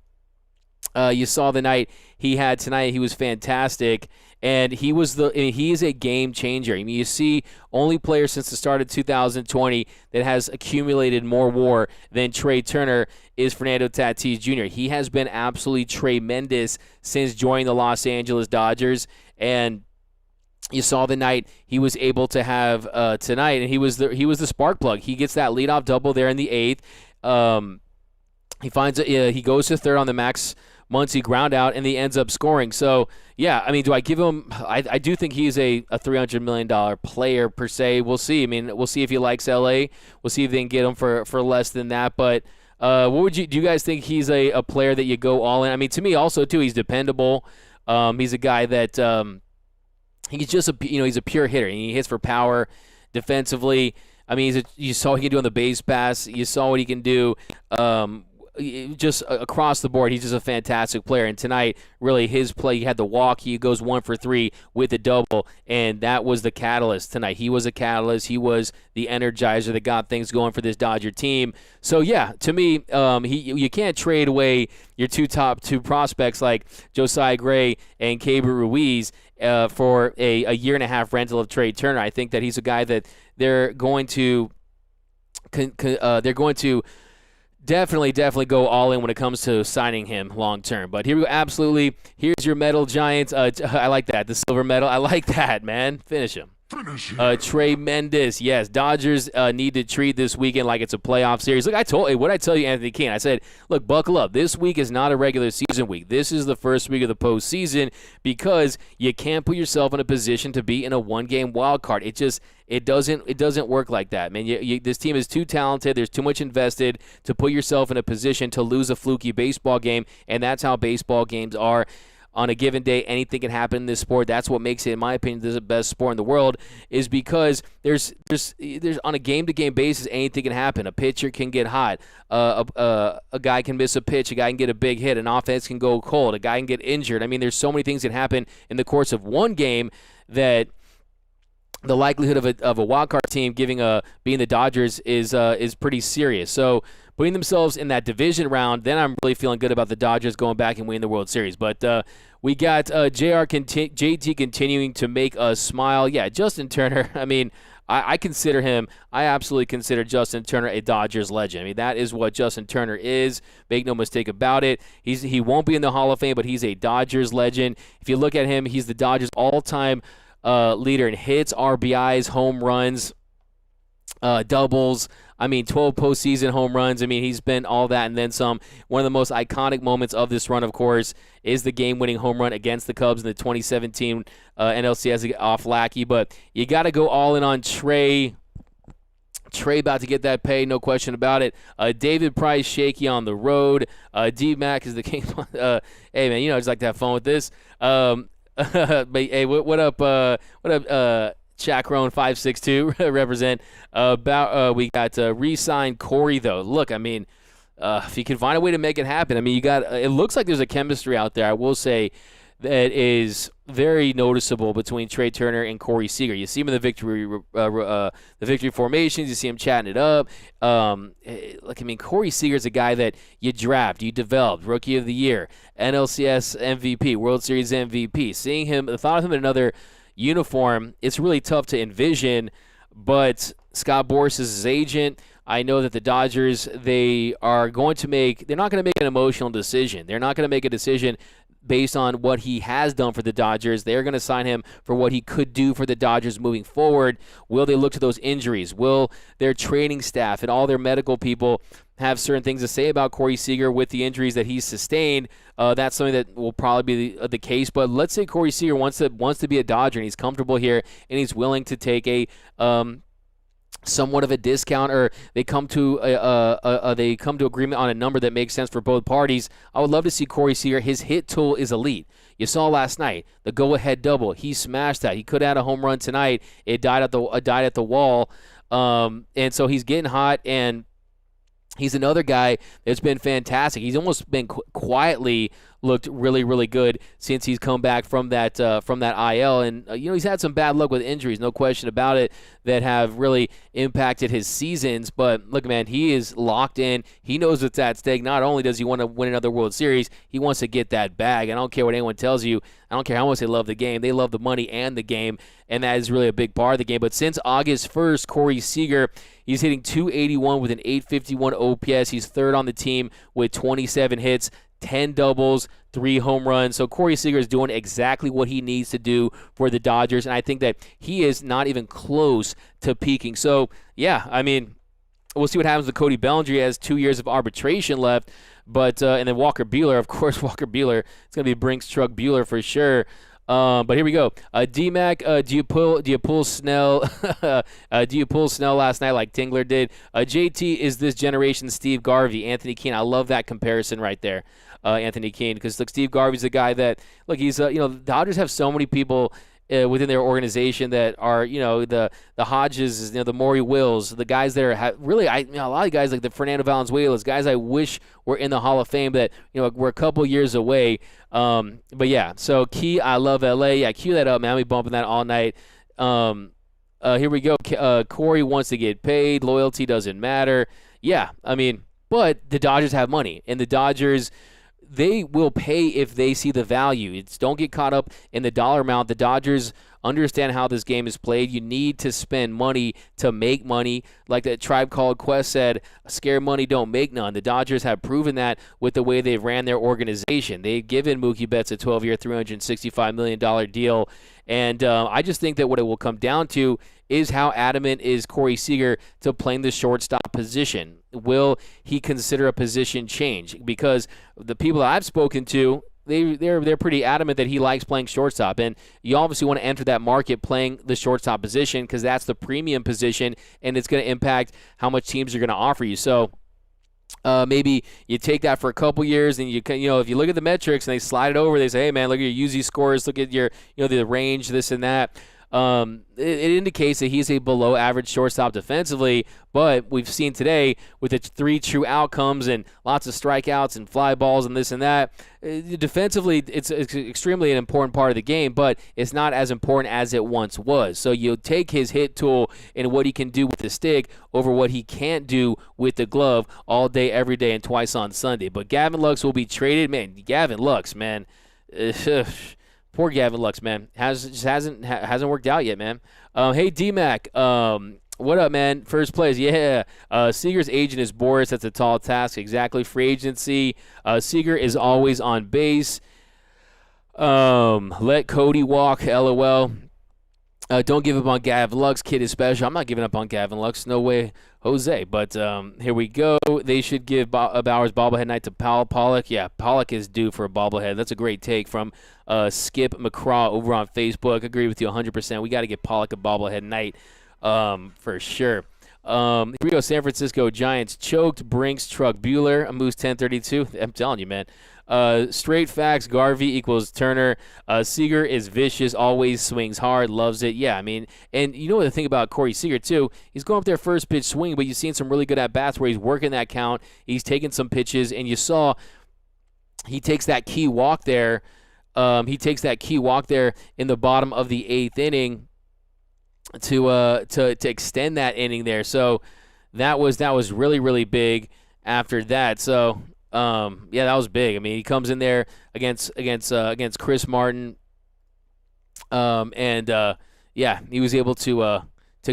You saw the night he had tonight. He was fantastic, and he is a game changer. I mean, you see only player since the start of 2020 that has accumulated more WAR than Trey Turner is Fernando Tatis Jr. He has been absolutely tremendous since joining the Los Angeles Dodgers, and you saw the night he was able to have tonight, and he was the spark plug. He gets that leadoff double there in the 8th. He goes to third on the Max Muncy ground out, and he ends up scoring. So, yeah, I mean, do I give him – I do think he's a $300 million player per se. We'll see. I mean, we'll see if he likes L.A. We'll see if they can get him for less than that. But do you guys think he's a player that you go all in? I mean, to me also, too, he's dependable. He's a guy that he's just he's a pure hitter. He hits for power defensively. I mean, you saw what he can do on the base pass. You saw what he can do just across the board. He's just a fantastic player. And tonight, really, his play, he had the walk. He goes 1 for 3 with a double, and that was the catalyst tonight. He was a catalyst. He was the energizer that got things going for this Dodger team. So, yeah, to me, you can't trade away your top two prospects like Josiah Gray and Keibert Ruiz for a year-and-a-half rental of Trey Turner. I think that he's a guy that they're going to definitely go all in when it comes to signing him long term. But here we go. Absolutely. Here's your medal, Giants. I like that. The silver medal. I like that, man. Finish him. Tremendous. Yes, Dodgers need to treat this weekend like it's a playoff series. Look, what I tell you, Anthony Kane. I said, look, buckle up. This week is not a regular season week. This is the first week of the postseason because you can't put yourself in a position to be in a one-game wild card. It doesn't work like that, man. This team is too talented. There's too much invested to put yourself in a position to lose a fluky baseball game, and that's how baseball games are. On a given day, anything can happen in this sport. That's what makes it, in my opinion, the best sport in the world, is because there's on a game-to-game basis, anything can happen. A pitcher can get hot. A guy can miss a pitch. A guy can get a big hit. An offense can go cold. A guy can get injured. I mean, there's so many things that happen in the course of one game that the likelihood of a wild card team being the Dodgers is pretty serious. So putting themselves in that division round, then I'm really feeling good about the Dodgers going back and winning the World Series. But we got JT continuing to make us smile. Yeah, Justin Turner, I mean, I absolutely consider Justin Turner a Dodgers legend. I mean, that is what Justin Turner is. Make no mistake about it. He won't be in the Hall of Fame, but he's a Dodgers legend. If you look at him, he's the Dodgers all-time leader in hits, RBIs, home runs. doubles. 12 postseason home runs. He's been all that and then some. One of the most iconic moments of this run, of course, is the game-winning home run against the Cubs in the 2017 NLCS off Lackey. But you got to go all in on Trey. Trey about to get that pay, no question about it. David Price shaky on the road. D-Mac is the king. Hey, man, I just like to have fun with this. But hey, what up? Chacron 562 represent. We got re-signed Corey though. Look, if you can find a way to make it happen, you got. It looks like there's a chemistry out there. I will say that is very noticeable between Trey Turner and Corey Seager. You see him in the victory formations. You see him chatting it up. Corey Seager is a guy that you draft, you developed, Rookie of the Year, NLCS MVP, World Series MVP. Seeing him, the thought of him in another uniform, it's really tough to envision. But Scott Boras is his agent. I know that the Dodgers, they're not going to make an emotional decision. They're not going to make a decision based on what he has done for the Dodgers. They're going to sign him for what he could do for the Dodgers moving forward. Will they look to those injuries? Will their training staff and all their medical people have certain things to say about Corey Seager with the injuries that he's sustained? That's something that will probably be the case. But let's say Corey Seager wants to be a Dodger and he's comfortable here and he's willing to take a somewhat of a discount, or they come to agreement on a number that makes sense for both parties. I would love to see Corey Seager. His hit tool is elite. You saw last night the go-ahead double. He smashed that. He could have had a home run tonight. It died at the wall, and so he's getting hot. And he's another guy that's been fantastic. He's almost been quietly looked really, really good since he's come back from that IL. And, he's had some bad luck with injuries, no question about it, that have really impacted his seasons. But, look, man, he is locked in. He knows what's at stake. Not only does he want to win another World Series, he wants to get that bag. I don't care what anyone tells you. I don't care how much they love the game. They love the money and the game, and that is really a big part of the game. But since August 1st, Corey Seager, he's hitting .281 with an .851 OPS. He's third on the team with 27 hits, 10 doubles, 3 home runs. So Corey Seager is doing exactly what he needs to do for the Dodgers, and I think that he is not even close to peaking. So, yeah, we'll see what happens with Cody Bellinger. He has 2 years of arbitration left, but and then Walker Buehler, of course, Walker Buehler. It's going to be Brinks Truck Buehler for sure. But here we go. D-Mac, do you pull Snell? Do you pull Snell last night like Tingler did? JT is this generation's Steve Garvey, Anthony Keene. I love that comparison right there, Anthony Keene, because look, Steve Garvey's a guy that he's the Dodgers have so many people within their organization that are the Hodges, the Maury Wills, the guys that are really a lot of guys like the Fernando Valenzuelas, guys I wish were in the Hall of Fame that we're a couple years away. But yeah, so Key, I love LA. Yeah, cue that up, man. I'll be bumping that all night. Here we go. Corey wants to get paid. Loyalty doesn't matter. Yeah, but the Dodgers have money, and the Dodgers, they will pay if they see the value. Don't get caught up in the dollar amount. The Dodgers understand how this game is played. You need to spend money to make money. Like that Tribe Called Quest said, scare money, don't make none. The Dodgers have proven that with the way they've ran their organization. They've given Mookie Betts a 12-year, $365 million deal. And I just think that what it will come down to is how adamant is Corey Seager to playing the shortstop position. Will he consider a position change? Because the people that I've spoken to, they're pretty adamant that he likes playing shortstop, and you obviously want to enter that market playing the shortstop position because that's the premium position, and it's going to impact how much teams are going to offer you. So maybe you take that for a couple years, and if you look at the metrics and they slide it over, they say, hey man, look at your UZ scores, look at your the range, this and that. It indicates that he's a below average shortstop defensively, but we've seen today with the 3 true outcomes and lots of strikeouts and fly balls and this and that, defensively it's extremely an important part of the game, but it's not as important as it once was. So you take his hit tool and what he can do with the stick over what he can't do with the glove all day, every day, and twice on Sunday. But Gavin Lux will be traded. Man, Gavin Lux, man. Poor Gavin Lux, man. Hasn't worked out yet, man. Hey, D-Mac. What up, man? First place. Yeah. Seager's agent is Boras. That's a tall task. Exactly. Free agency. Seager is always on base. Let Cody walk. LOL. Don't give up on Gavin Lux. Kid is special. I'm not giving up on Gavin Lux. No way, Jose. But here we go. They should give Bowers bobblehead night to Pollock. Yeah, Pollock is due for a bobblehead. That's a great take from Skip McCraw over on Facebook. Agree with you 100%. We got to get Pollock a bobblehead night for sure. Here we go. San Francisco Giants choked Brinks truck Bueller. A Moose 1032. I'm telling you, man. Straight facts. Garvey equals Turner. Seager is vicious. Always swings hard. Loves it. Yeah, I mean, and you know the thing about Corey Seager too. He's going up there first pitch swing, but you've seen some really good at bats where he's working that count. He's taking some pitches, and you saw he takes that key walk there. In the bottom of the 8th inning to extend that inning there. So that was really, really big after that. So yeah, that was big. I mean, he comes in there against Chris Martin, and yeah, he was able to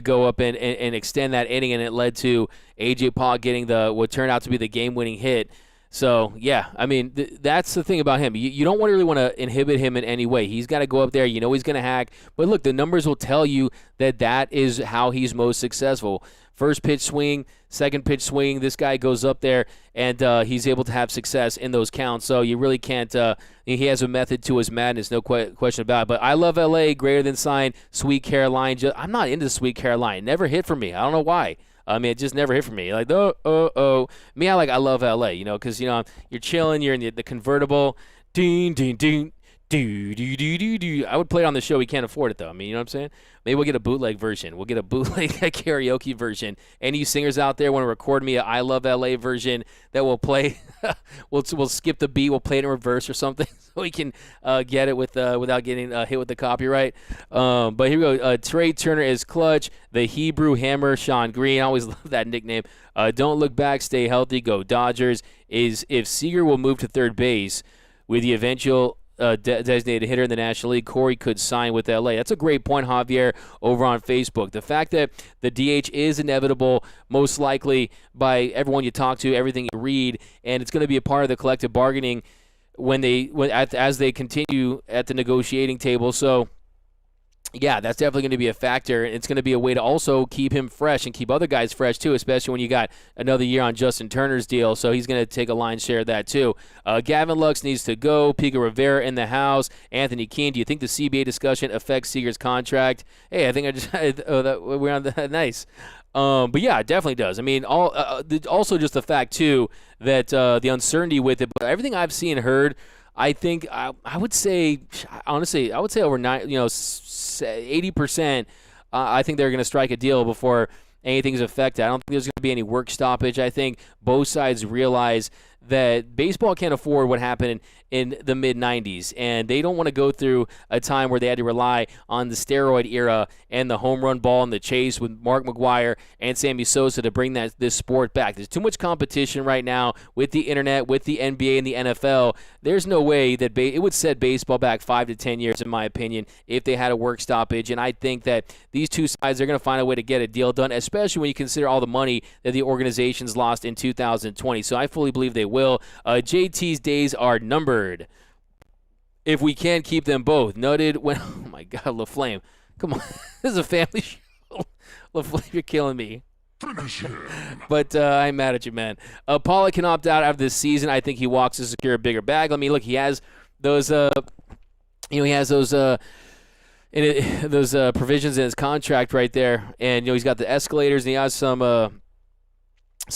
go up and extend that inning, and it led to A.J. Pollock getting what turned out to be the game-winning hit. So yeah, I mean, that's the thing about him. You don't really want to inhibit him in any way. He's got to go up there. You know he's going to hack. But look, the numbers will tell you that is how he's most successful. First pitch swing, second pitch swing, this guy goes up there, and he's able to have success in those counts. So you really can't he has a method to his madness, no question about it. But I love L.A., greater than sign, Sweet Caroline. I'm not into Sweet Caroline. Never hit for me. I don't know why. I mean, it just never hit for me. Like, Me, I love L.A., you know, because, you know, you're chilling, you're in the convertible. Ding, ding, ding. Do. I would play it on the show. We can't afford it, though. I mean, you know what I'm saying? Maybe we'll get a bootleg version. We'll get a bootleg karaoke version. Any singers out there want to record me a I Love L.A. version that we'll play? we'll skip the beat. We'll play it in reverse or something so we can get it without getting hit with the copyright. But here we go. Trey Turner is clutch. The Hebrew Hammer, Sean Green. I always love that nickname. Don't look back. Stay healthy. Go Dodgers. If Seager will move to third base with the eventual designated hitter in the National League, Corey could sign with L.A. That's a great point, Javier, over on Facebook. The fact that the DH is inevitable, most likely by everyone you talk to, everything you read, and it's going to be a part of the collective bargaining as they continue at the negotiating table. So, yeah, that's definitely going to be a factor. It's going to be a way to also keep him fresh and keep other guys fresh, too, especially when you got another year on Justin Turner's deal. So he's going to take a lion's share of that, too. Gavin Lux needs to go. Pico Rivera in the house. Anthony Keene, do you think the CBA discussion affects Seager's contract? Hey, I think we're on the nice. But, yeah, it definitely does. I mean, also just the fact, too, that the uncertainty with it. But everything I've seen and heard, I think I would say, honestly, over 80%. I think they're going to strike a deal before anything's affected. I don't think there's going to be any work stoppage. I think both sides realize that baseball can't afford what happened in the mid-'90s, and they don't want to go through a time where they had to rely on the steroid era and the home run ball and the chase with Mark McGwire and Sammy Sosa to bring this sport back. There's too much competition right now with the internet, with the NBA and the NFL. There's no way that it would set baseball back 5 to 10 years, in my opinion, if they had a work stoppage, and I think that these two sides are going to find a way to get a deal done, especially when you consider all the money that the organizations lost in 2020. So I fully believe they will. JT's days are numbered. If we can't keep them both. Noted when... Oh, my God, LaFlame. Come on. This is a family show. LaFlame, you're killing me. Finish him. But I'm mad at you, man. Pollock can opt out after this season. I think he walks to secure a bigger bag. I mean, look, he has those... he has those... those provisions in his contract right there. And, he's got the escalators, and he has some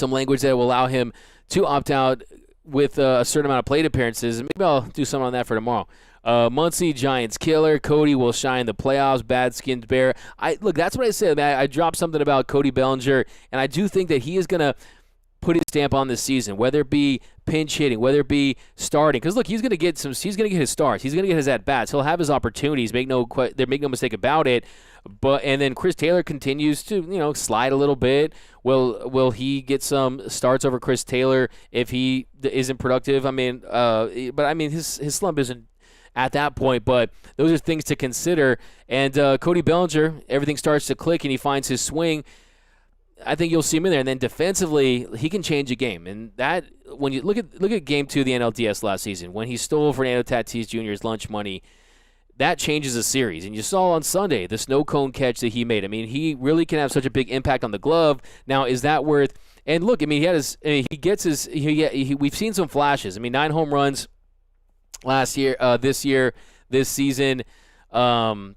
language that will allow him to opt out with a certain amount of plate appearances. Maybe I'll do something on that for tomorrow. Muncie, Giants killer. Cody will shine the playoffs. Bad-skinned bear. Look, that's what I said, man. I dropped something about Cody Bellinger, and I do think that he is going to put his stamp on this season, whether it be pinch hitting, whether it be starting. Because, look, he's going to get his starts. He's going to get his at-bats. He'll have his opportunities. Make no mistake about it. And then Chris Taylor continues to, slide a little bit. Will he get some starts over Chris Taylor if he isn't productive? I mean, his slump isn't at that point, but those are things to consider. And Cody Bellinger, everything starts to click and he finds his swing. I think you'll see him in there. And then defensively, he can change a game. And that, when you look at Game 2 of the NLDS last season, when he stole Fernando Tatis Jr.'s lunch money, that changes a series. And you saw on Sunday the snow cone catch that he made. I mean, he really can have such a big impact on the glove. Now, is that worth? And look, I mean, we've seen some flashes. I mean, 9 home runs last year, this season. If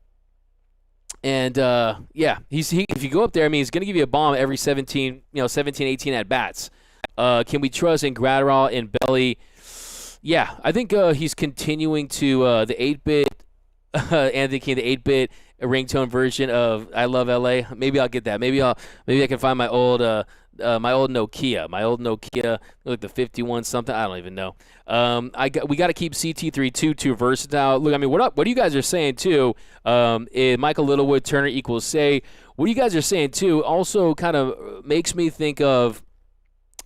you go up there, I mean, he's going to give you a bomb every 17, 18 at bats. Can we trust in Gratterall and Belly? Yeah, I think he's continuing to the 8-bit Anthony King, the 8-bit ringtone version of "I Love LA." Maybe I'll get that. Maybe I can find my old Nokia, like the 51 something. I don't even know. We got to keep CT3 too versatile. Look, I mean, what you guys are saying too? Michael Littlewood, Turner equals say. What you guys are saying too also kind of makes me think of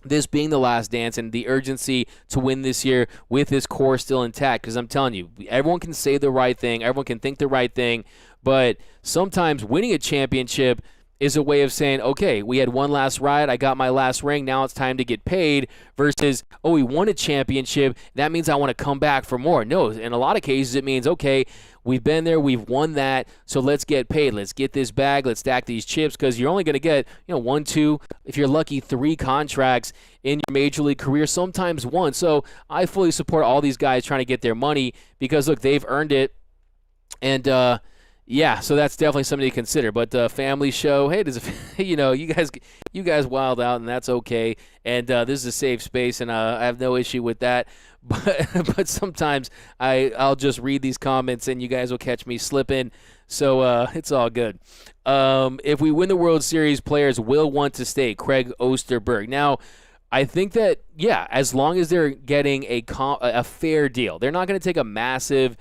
this being the last dance and the urgency to win this year with this core still intact. Because I'm telling you, everyone can say the right thing, everyone can think the right thing, but sometimes winning a championship is a way of saying, okay, we had one last ride, I got my last ring, now it's time to get paid, versus, oh, we won a championship, that means I want to come back for more. No, in a lot of cases it means, okay, we've been there, we've won that, so let's get paid. Let's get this bag, let's stack these chips, because you're only going to get 1, 2, if you're lucky, 3 contracts in your major league career, sometimes 1. So I fully support all these guys trying to get their money because, look, they've earned it. And, yeah, so that's definitely something to consider. But family show, hey, you guys wild out, and that's okay. And this is a safe space, and I have no issue with that. But sometimes I'll just read these comments, and you guys will catch me slipping. So it's all good. If we win the World Series, players will want to stay. Craig Osterberg. Now, I think that, yeah, as long as they're getting a fair deal, they're not going to take a massive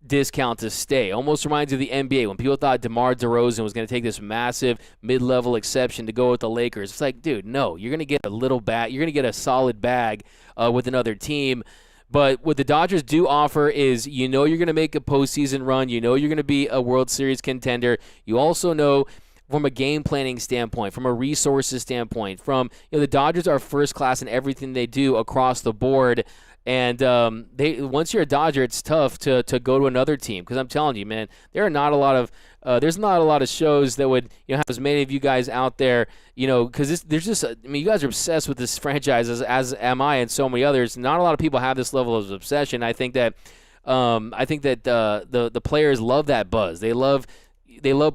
discount to stay. Almost reminds you of the NBA when people thought DeMar DeRozan was going to take this massive mid-level exception to go with the Lakers. It's like, dude, no, you're going to get a little bag. You're going to get a solid bag with another team. But what the Dodgers do offer is, you're going to make a postseason run. You're going to be a World Series contender. You also know, from a game planning standpoint, from a resources standpoint, from the Dodgers are first class in everything they do across the board. And once you're a Dodger, it's tough to go to another team, because I'm telling you, man, there's not a lot of shows that would have as many of you guys out there, because you guys are obsessed with this franchise as am I and so many others. Not a lot of people have this level of obsession. I think that the players love that buzz. They love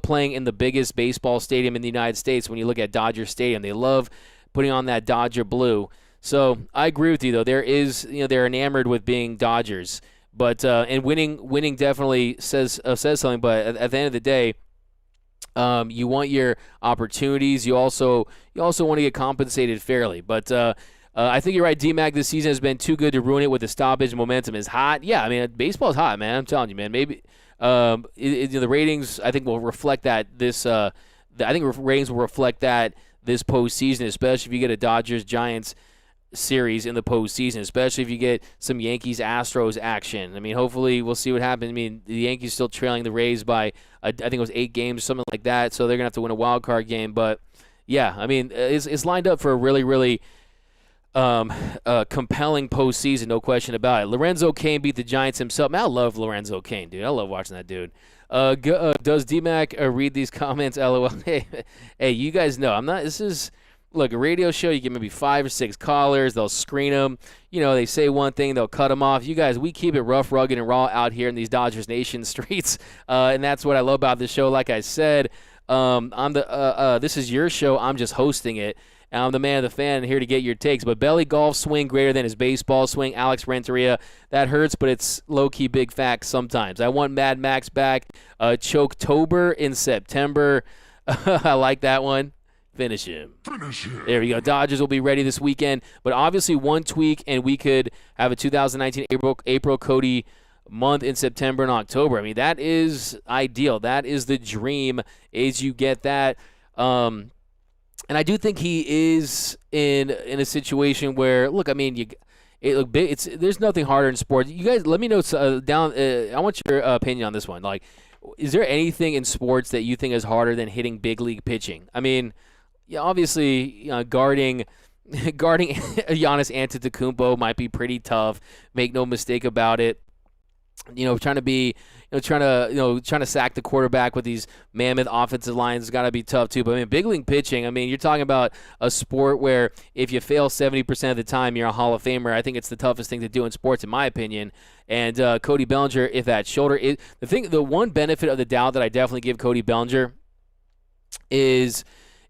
playing in the biggest baseball stadium in the United States. When you look at Dodger Stadium, they love putting on that Dodger blue. So I agree with you, though. There is, they're enamored with being Dodgers, but and winning definitely says something. But at the end of the day, you want your opportunities. You also want to get compensated fairly. But I think you're right. DMAC this season has been too good to ruin it with the stoppage. Momentum is hot. Yeah, I mean, baseball's hot, man. I'm telling you, man. Maybe the ratings, I think, will reflect that. Ratings will reflect that this postseason, especially if you get a Dodgers-Giants series in the postseason, especially if you get some Yankees-Astros action. I mean, hopefully we'll see what happens. I mean, the Yankees still trailing the Rays by, I think it was 8 games, something like that, so they're going to have to win a wild card game. But, yeah, I mean, it's lined up for a really, really compelling postseason, no question about it. Lorenzo Cain beat the Giants himself. Man, I love Lorenzo Cain, dude. I love watching that dude. Does DMAC read these comments? LOL. Hey, you guys know, Look, a radio show, you get maybe 5 or 6 callers. They'll screen them. They say one thing, they'll cut them off. You guys, we keep it rough, rugged, and raw out here in these Dodgers Nation streets, and that's what I love about this show. Like I said, this is your show. I'm just hosting it. I'm the man of the fan, here to get your takes. But Belly golf swing greater than his baseball swing. Alex Renteria, that hurts, but it's low-key big facts sometimes. I want Mad Max back. Choketober in September. I like that one. Finish him. There we go. Dodgers will be ready this weekend. But obviously one tweak, and we could have a 2019 April Cody month in September and October. I mean, that is ideal. That is the dream, is you get that. And I do think he is in a situation where, look, I mean, there's nothing harder in sports. You guys, let me know I want your opinion on this one. Like, is there anything in sports that you think is harder than hitting big league pitching? I mean, yeah, obviously, guarding Giannis Antetokounmpo might be pretty tough. Make no mistake about it. trying to sack the quarterback with these mammoth offensive lines has got to be tough too. But I mean, big league pitching. I mean, you're talking about a sport where if you fail 70% of the time, you're a Hall of Famer. I think it's the toughest thing to do in sports, in my opinion. And Cody Bellinger, if that shoulder, the one benefit of the doubt that I definitely give Cody Bellinger is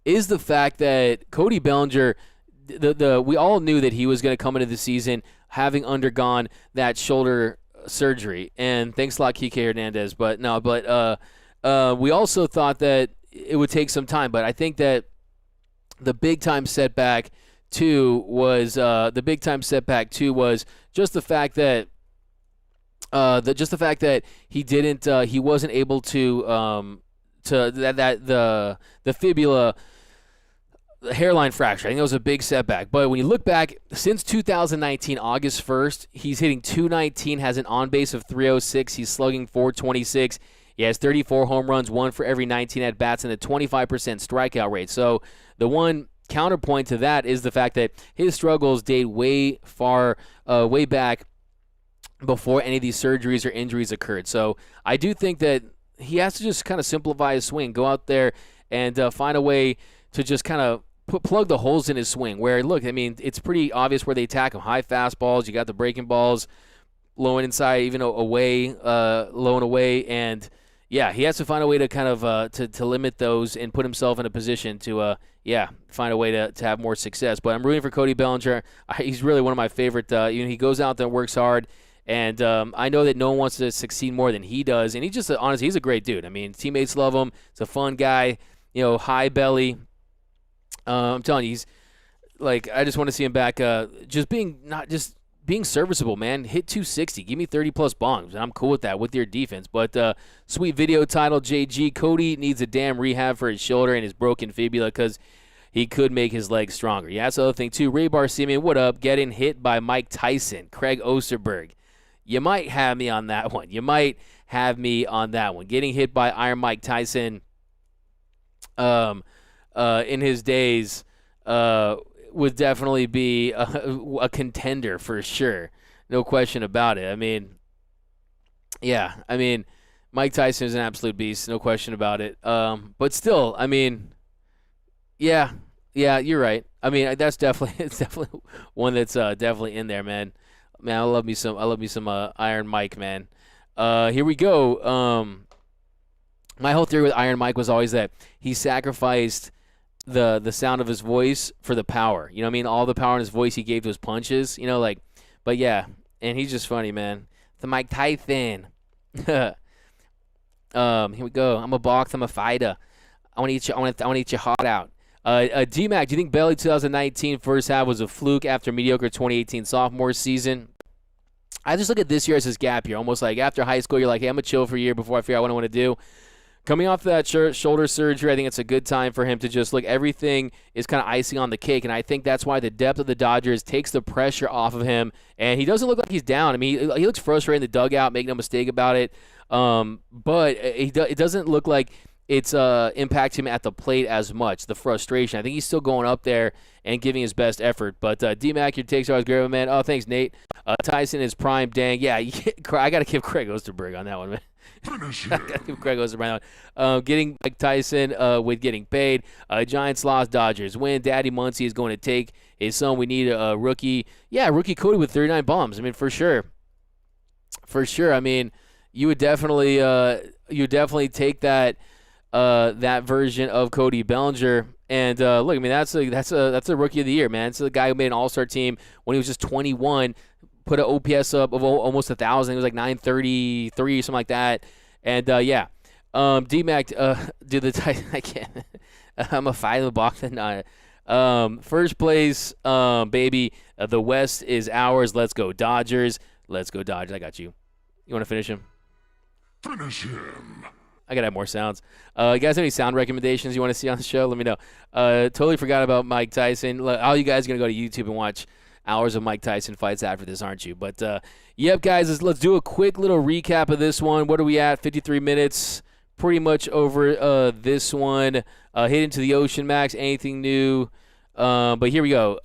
the fact that Cody Bellinger, we all knew that he was going to come into the season having undergone that shoulder surgery, and thanks a lot, Kike Hernandez. But we also thought that it would take some time. But I think that the big time setback too was just the fact that he wasn't able to the fibula hairline fracture. I think that was a big setback. But when you look back, since 2019, August 1st, he's hitting 219, has an on-base of 306. He's slugging 426. He has 34 home runs, 1 for every 19 at-bats, and a 25% strikeout rate. So the one counterpoint to that is the fact that his struggles date way back before any of these surgeries or injuries occurred. So I do think that he has to just kind of simplify his swing, go out there and find a way to just kind of plug the holes in his swing. Where, look, I mean, it's pretty obvious where they attack him. High fastballs, you got the breaking balls, low and inside, even away, low and away, and yeah, he has to find a way to kind of to limit those and put himself in a position to find a way to have more success. But I'm rooting for Cody Bellinger. He's really one of my favorite. He goes out there and works hard. And I know that no one wants to succeed more than he does. And he's just, honestly, he's a great dude. I mean, teammates love him. He's a fun guy, high belly. I'm telling you, he's like, I just want to see him back being serviceable, man. Hit 260. Give me 30-plus bombs, and I'm cool with that with your defense. But sweet video title, JG. Cody needs a damn rehab for his shoulder and his broken fibula because he could make his legs stronger. Yeah, that's the other thing, too. Ray Barsiemian, what up? Getting hit by Mike Tyson. Craig Osterberg. You might have me on that one. Getting hit by Iron Mike Tyson in his days would definitely be a contender for sure. No question about it. I mean, Mike Tyson is an absolute beast. No question about it. But still, I mean, yeah, you're right. I mean, it's definitely one that's definitely in there, man. Man, I love me some Iron Mike, man. Here we go. My whole theory with Iron Mike was always that he sacrificed the sound of his voice for the power. You know what I mean? All the power in his voice he gave to his punches. But yeah, and he's just funny, man. The Mike Tyson. Here we go. I'm a boxer. I'm a fighter. I want to eat you. I want to eat your heart out. D-Mac, do you think Belly 2019 first half was a fluke after mediocre 2018 sophomore season? I just look at this year as his gap year, almost like after high school, you're like, hey, I'm going to chill for a year before I figure out what I want to do. Coming off that shoulder surgery, I think it's a good time for him to just look. Everything is kind of icing on the cake, and I think that's why the depth of the Dodgers takes the pressure off of him, and he doesn't look like he's down. I mean, he looks frustrated in the dugout, make no mistake about it, but it doesn't look like it's impact him at the plate as much, the frustration. I think he's still going up there and giving his best effort. But D-Mac, your takes are always great, man. Oh, thanks, Nate. Tyson is prime. Dang. Yeah, I got to give Craig Osterberg on that one, man. Finish I him. got to give Craig Osterberg on that one. Getting Mike Tyson with getting paid. Giants lost, Dodgers win. Daddy Muncie is going to take his son. We need a rookie. Yeah, rookie Cody with 39 bombs. I mean, for sure. For sure. I mean, you would definitely take that version of Cody Bellinger. And look, I mean, that's a rookie of the year, man. It's a guy who made an all-star team when he was just 21, put an OPS up of almost 1,000. It was like 933, something like that. And yeah, D-Mac, I can't. I'm a fighter boxing. First place, baby. The West is ours. Let's go Dodgers. Let's go Dodgers. I got you. You want to finish him? Finish him. I gotta have more sounds. You guys have any sound recommendations you want to see on the show? Let me know. Totally forgot about Mike Tyson. All you guys are gonna go to YouTube and watch hours of Mike Tyson fights after this, aren't you? But yep, guys, let's do a quick little recap of this one. What are we at? 53 minutes, pretty much over this one. Hit into the ocean, Max. Anything new? But here we go.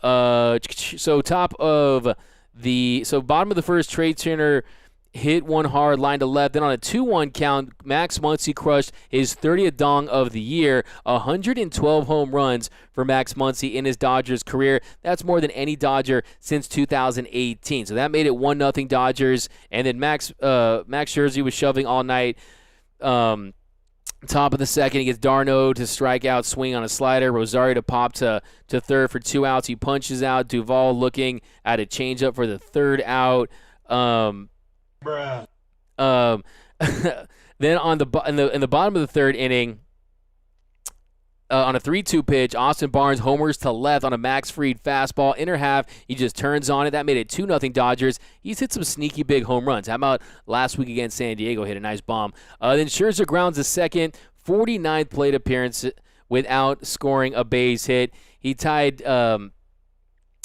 So bottom of the first, Trey Turner hit one hard, line to left. Then on a 2-1 count, Max Muncy crushed his 30th dong of the year. 112 home runs for Max Muncy in his Dodgers career. That's more than any Dodger since 2018. So that made it 1-0 Dodgers. And then Max Scherzer was shoving all night. Top of the second, he gets d'Arnaud to strike out, swing on a slider. Rosario to pop to third for 2 outs. He punches out. Duvall looking at a changeup for the 3rd out. Then in the bottom of the 3rd inning, on a 3-2 pitch, Austin Barnes homers to left on a Max Fried fastball. Inner half, he just turns on it. That made it 2-0 Dodgers. He's hit some sneaky big home runs. How about last week against San Diego? Hit a nice bomb. Then Scherzer grounds a second, 49th plate appearance without scoring a base hit. He tied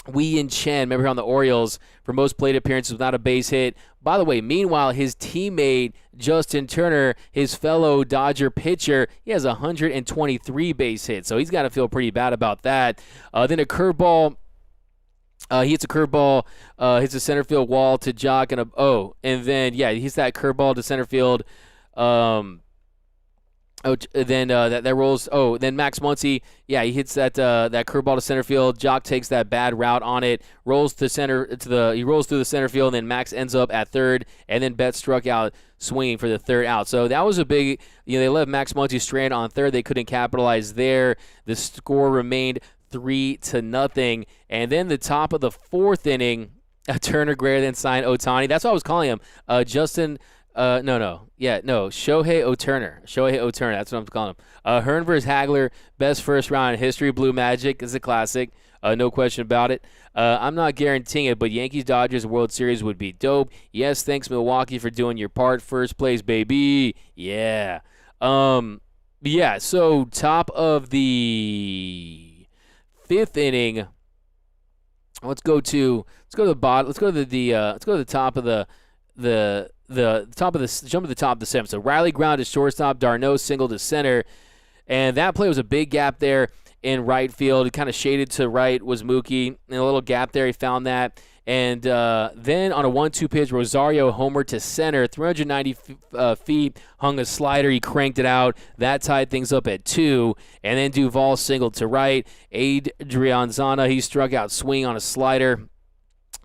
Wei Yin Chen, remember on the Orioles, for most plate appearances without a base hit. By the way, meanwhile, his teammate Justin Turner, his fellow Dodger pitcher, he has 123 base hits, so he's got to feel pretty bad about that. Then a curveball. He hits a curveball, hits a center field wall to Jock, and then he hits that curveball to center field. That rolls. Then Max Muncy, he hits that curveball to center field. Jock takes that bad route on it, rolls to center he rolls through the center field, and then Max ends up at third, and then Betts struck out swinging for the 3rd out. So that was a big. They left Max Muncy stranded on third. They couldn't capitalize there. The score remained 3-0, and then the top of the 4th inning, Turner greater than signed Ohtani. That's what I was calling him. Shohei Ohtani. Shohei Ohtani, that's what I'm calling him. Hearn versus Hagler, best first round in history. Blue Magic is a classic, no question about it. I'm not guaranteeing it, but Yankees-Dodgers World Series would be dope. Yes, thanks Milwaukee for doing your part. First place, baby. Yeah. So top of the 5th inning. Let's go to the bottom. Let's go to the top of the top of the 7th. So Riley ground to shortstop, d'Arnaud single to center, and that play was a big gap there in right field. It kind of shaded to right was Mookie, and a little gap there. He found that, and then on a 1-2 pitch, Rosario homer to center, 390 feet, hung a slider. He cranked it out. That tied things up at 2, and then Duvall singled to right. Adrianzana, he struck out swing on a slider.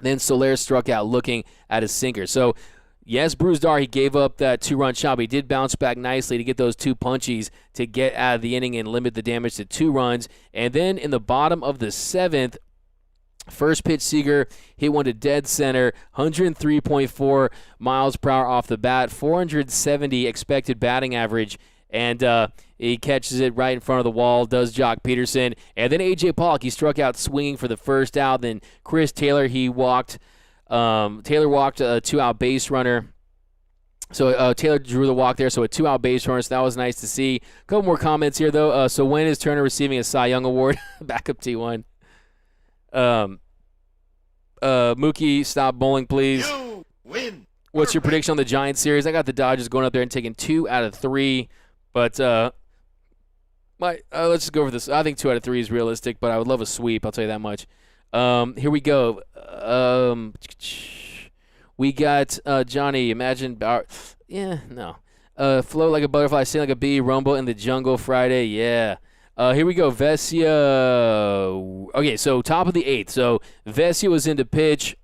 Then Soler struck out looking at a sinker. So, yes, Brusdar, he gave up that 2-run shot, but he did bounce back nicely to get those 2 punchies to get out of the inning and limit the damage to 2 runs. And then in the bottom of the 7th, first pitch Seager hit one to dead center, 103.4 miles per hour off the bat, 470 expected batting average. And he catches it right in front of the wall, does Jock Peterson. And then A.J. Pollock, he struck out swinging for the 1st out. Then Chris Taylor, he walked. Taylor walked a 2-out base runner. So Taylor drew the walk there, so a 2-out base runner, so that was nice to see. A couple more comments here, though. So when is Turner receiving a Cy Young Award? Backup T1. Mookie, stop bowling, please. You win. What's your prediction on the Giants series? I got the Dodgers going up there and taking 2 out of 3. But let's just go for this. I think 2 out of 3 is realistic, but I would love a sweep. I'll tell you that much. Here we go. We got Johnny. Imagine. Float like a butterfly, sing like a bee. Rumble in the jungle Friday. Yeah. Here we go. Vesia. Okay, so top of the 8th. So Vesia was in to pitch.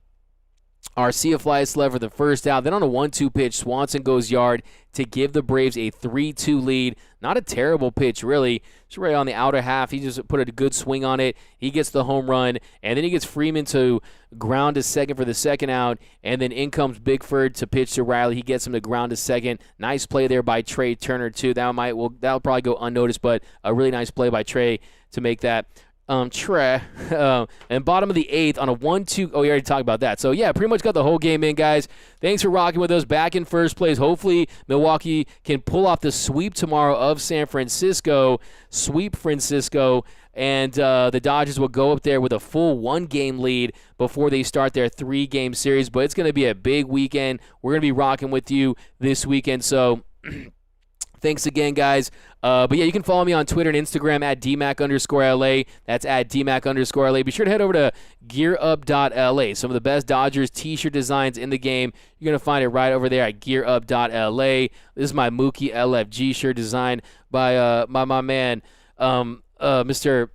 Arcia flies left for the 1st out. Then on a 1-2 pitch, Swanson goes yard to give the Braves a 3-2 lead. Not a terrible pitch, really. Just right on the outer half. He just put a good swing on it. He gets the home run. And then he gets Freeman to ground to second for the 2nd out. And then in comes Bickford to pitch to Riley. He gets him to ground to second. Nice play there by Trey Turner, too. That'll probably go unnoticed, but a really nice play by Trey to make that. And bottom of the 8th on a 1-2. Oh, we already talked about that. So, yeah, pretty much got the whole game in, guys. Thanks for rocking with us. Back in first place. Hopefully, Milwaukee can pull off the sweep tomorrow of San Francisco. Sweep Francisco. And the Dodgers will go up there with a full 1-game lead before they start their 3-game series. But it's going to be a big weekend. We're going to be rocking with you this weekend. So, Thanks again, guys. But yeah, you can follow me on Twitter and Instagram at DMAC_LA. That's at DMAC_LA. Be sure to head over to GearUp.LA. Some of the best Dodgers t-shirt designs in the game. You're going to find it right over there at GearUp.LA. This is my Mookie LFG shirt designed by my man, Mr.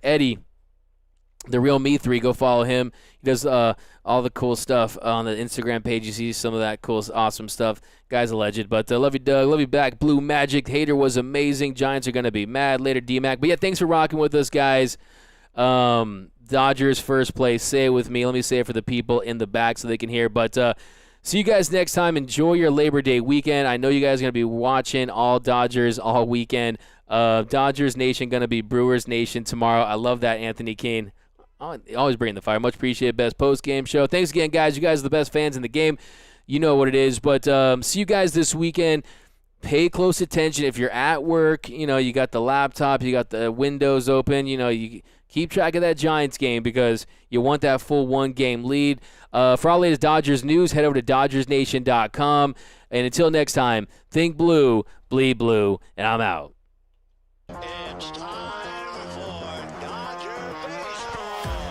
Eddie, the Real Me 3. Go follow him. He does all the cool stuff on the Instagram page. You see some of that cool, awesome stuff. Guy's a legend. But love you, Doug. Love you back. Blue Magic. Hater was amazing. Giants are going to be mad. Later, D-Mac. But yeah, thanks for rocking with us, guys. Dodgers first place. Say it with me. Let me say it for the people in the back so they can hear. But see you guys next time. Enjoy your Labor Day weekend. I know you guys are going to be watching all Dodgers all weekend. Dodgers Nation going to be Brewers Nation tomorrow. I love that, Anthony Kane. Always bringing the fire. Much appreciated. Best post-game show. Thanks again, guys. You guys are the best fans in the game. You know what it is. But see you guys this weekend. Pay close attention. If you're at work, you got the laptop, you got the windows open, you keep track of that Giants game because you want that full one-game lead. For all the latest Dodgers news, head over to DodgersNation.com. And until next time, think blue, bleed blue, and I'm out. It's time for Dodger Baseball.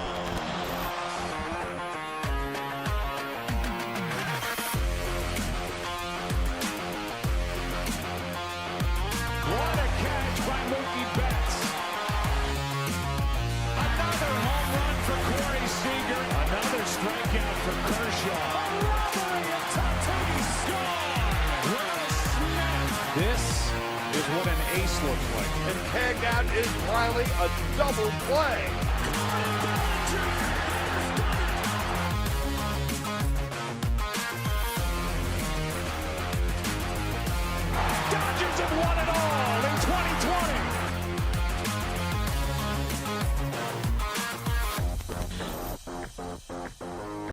What a catch by Mookie Betts. Another home run for Corey Seager. Another strikeout for Kershaw. A robbery of Tatis. Score! What a snap. This is what an ace looks like. And tag out is Riley, a double play.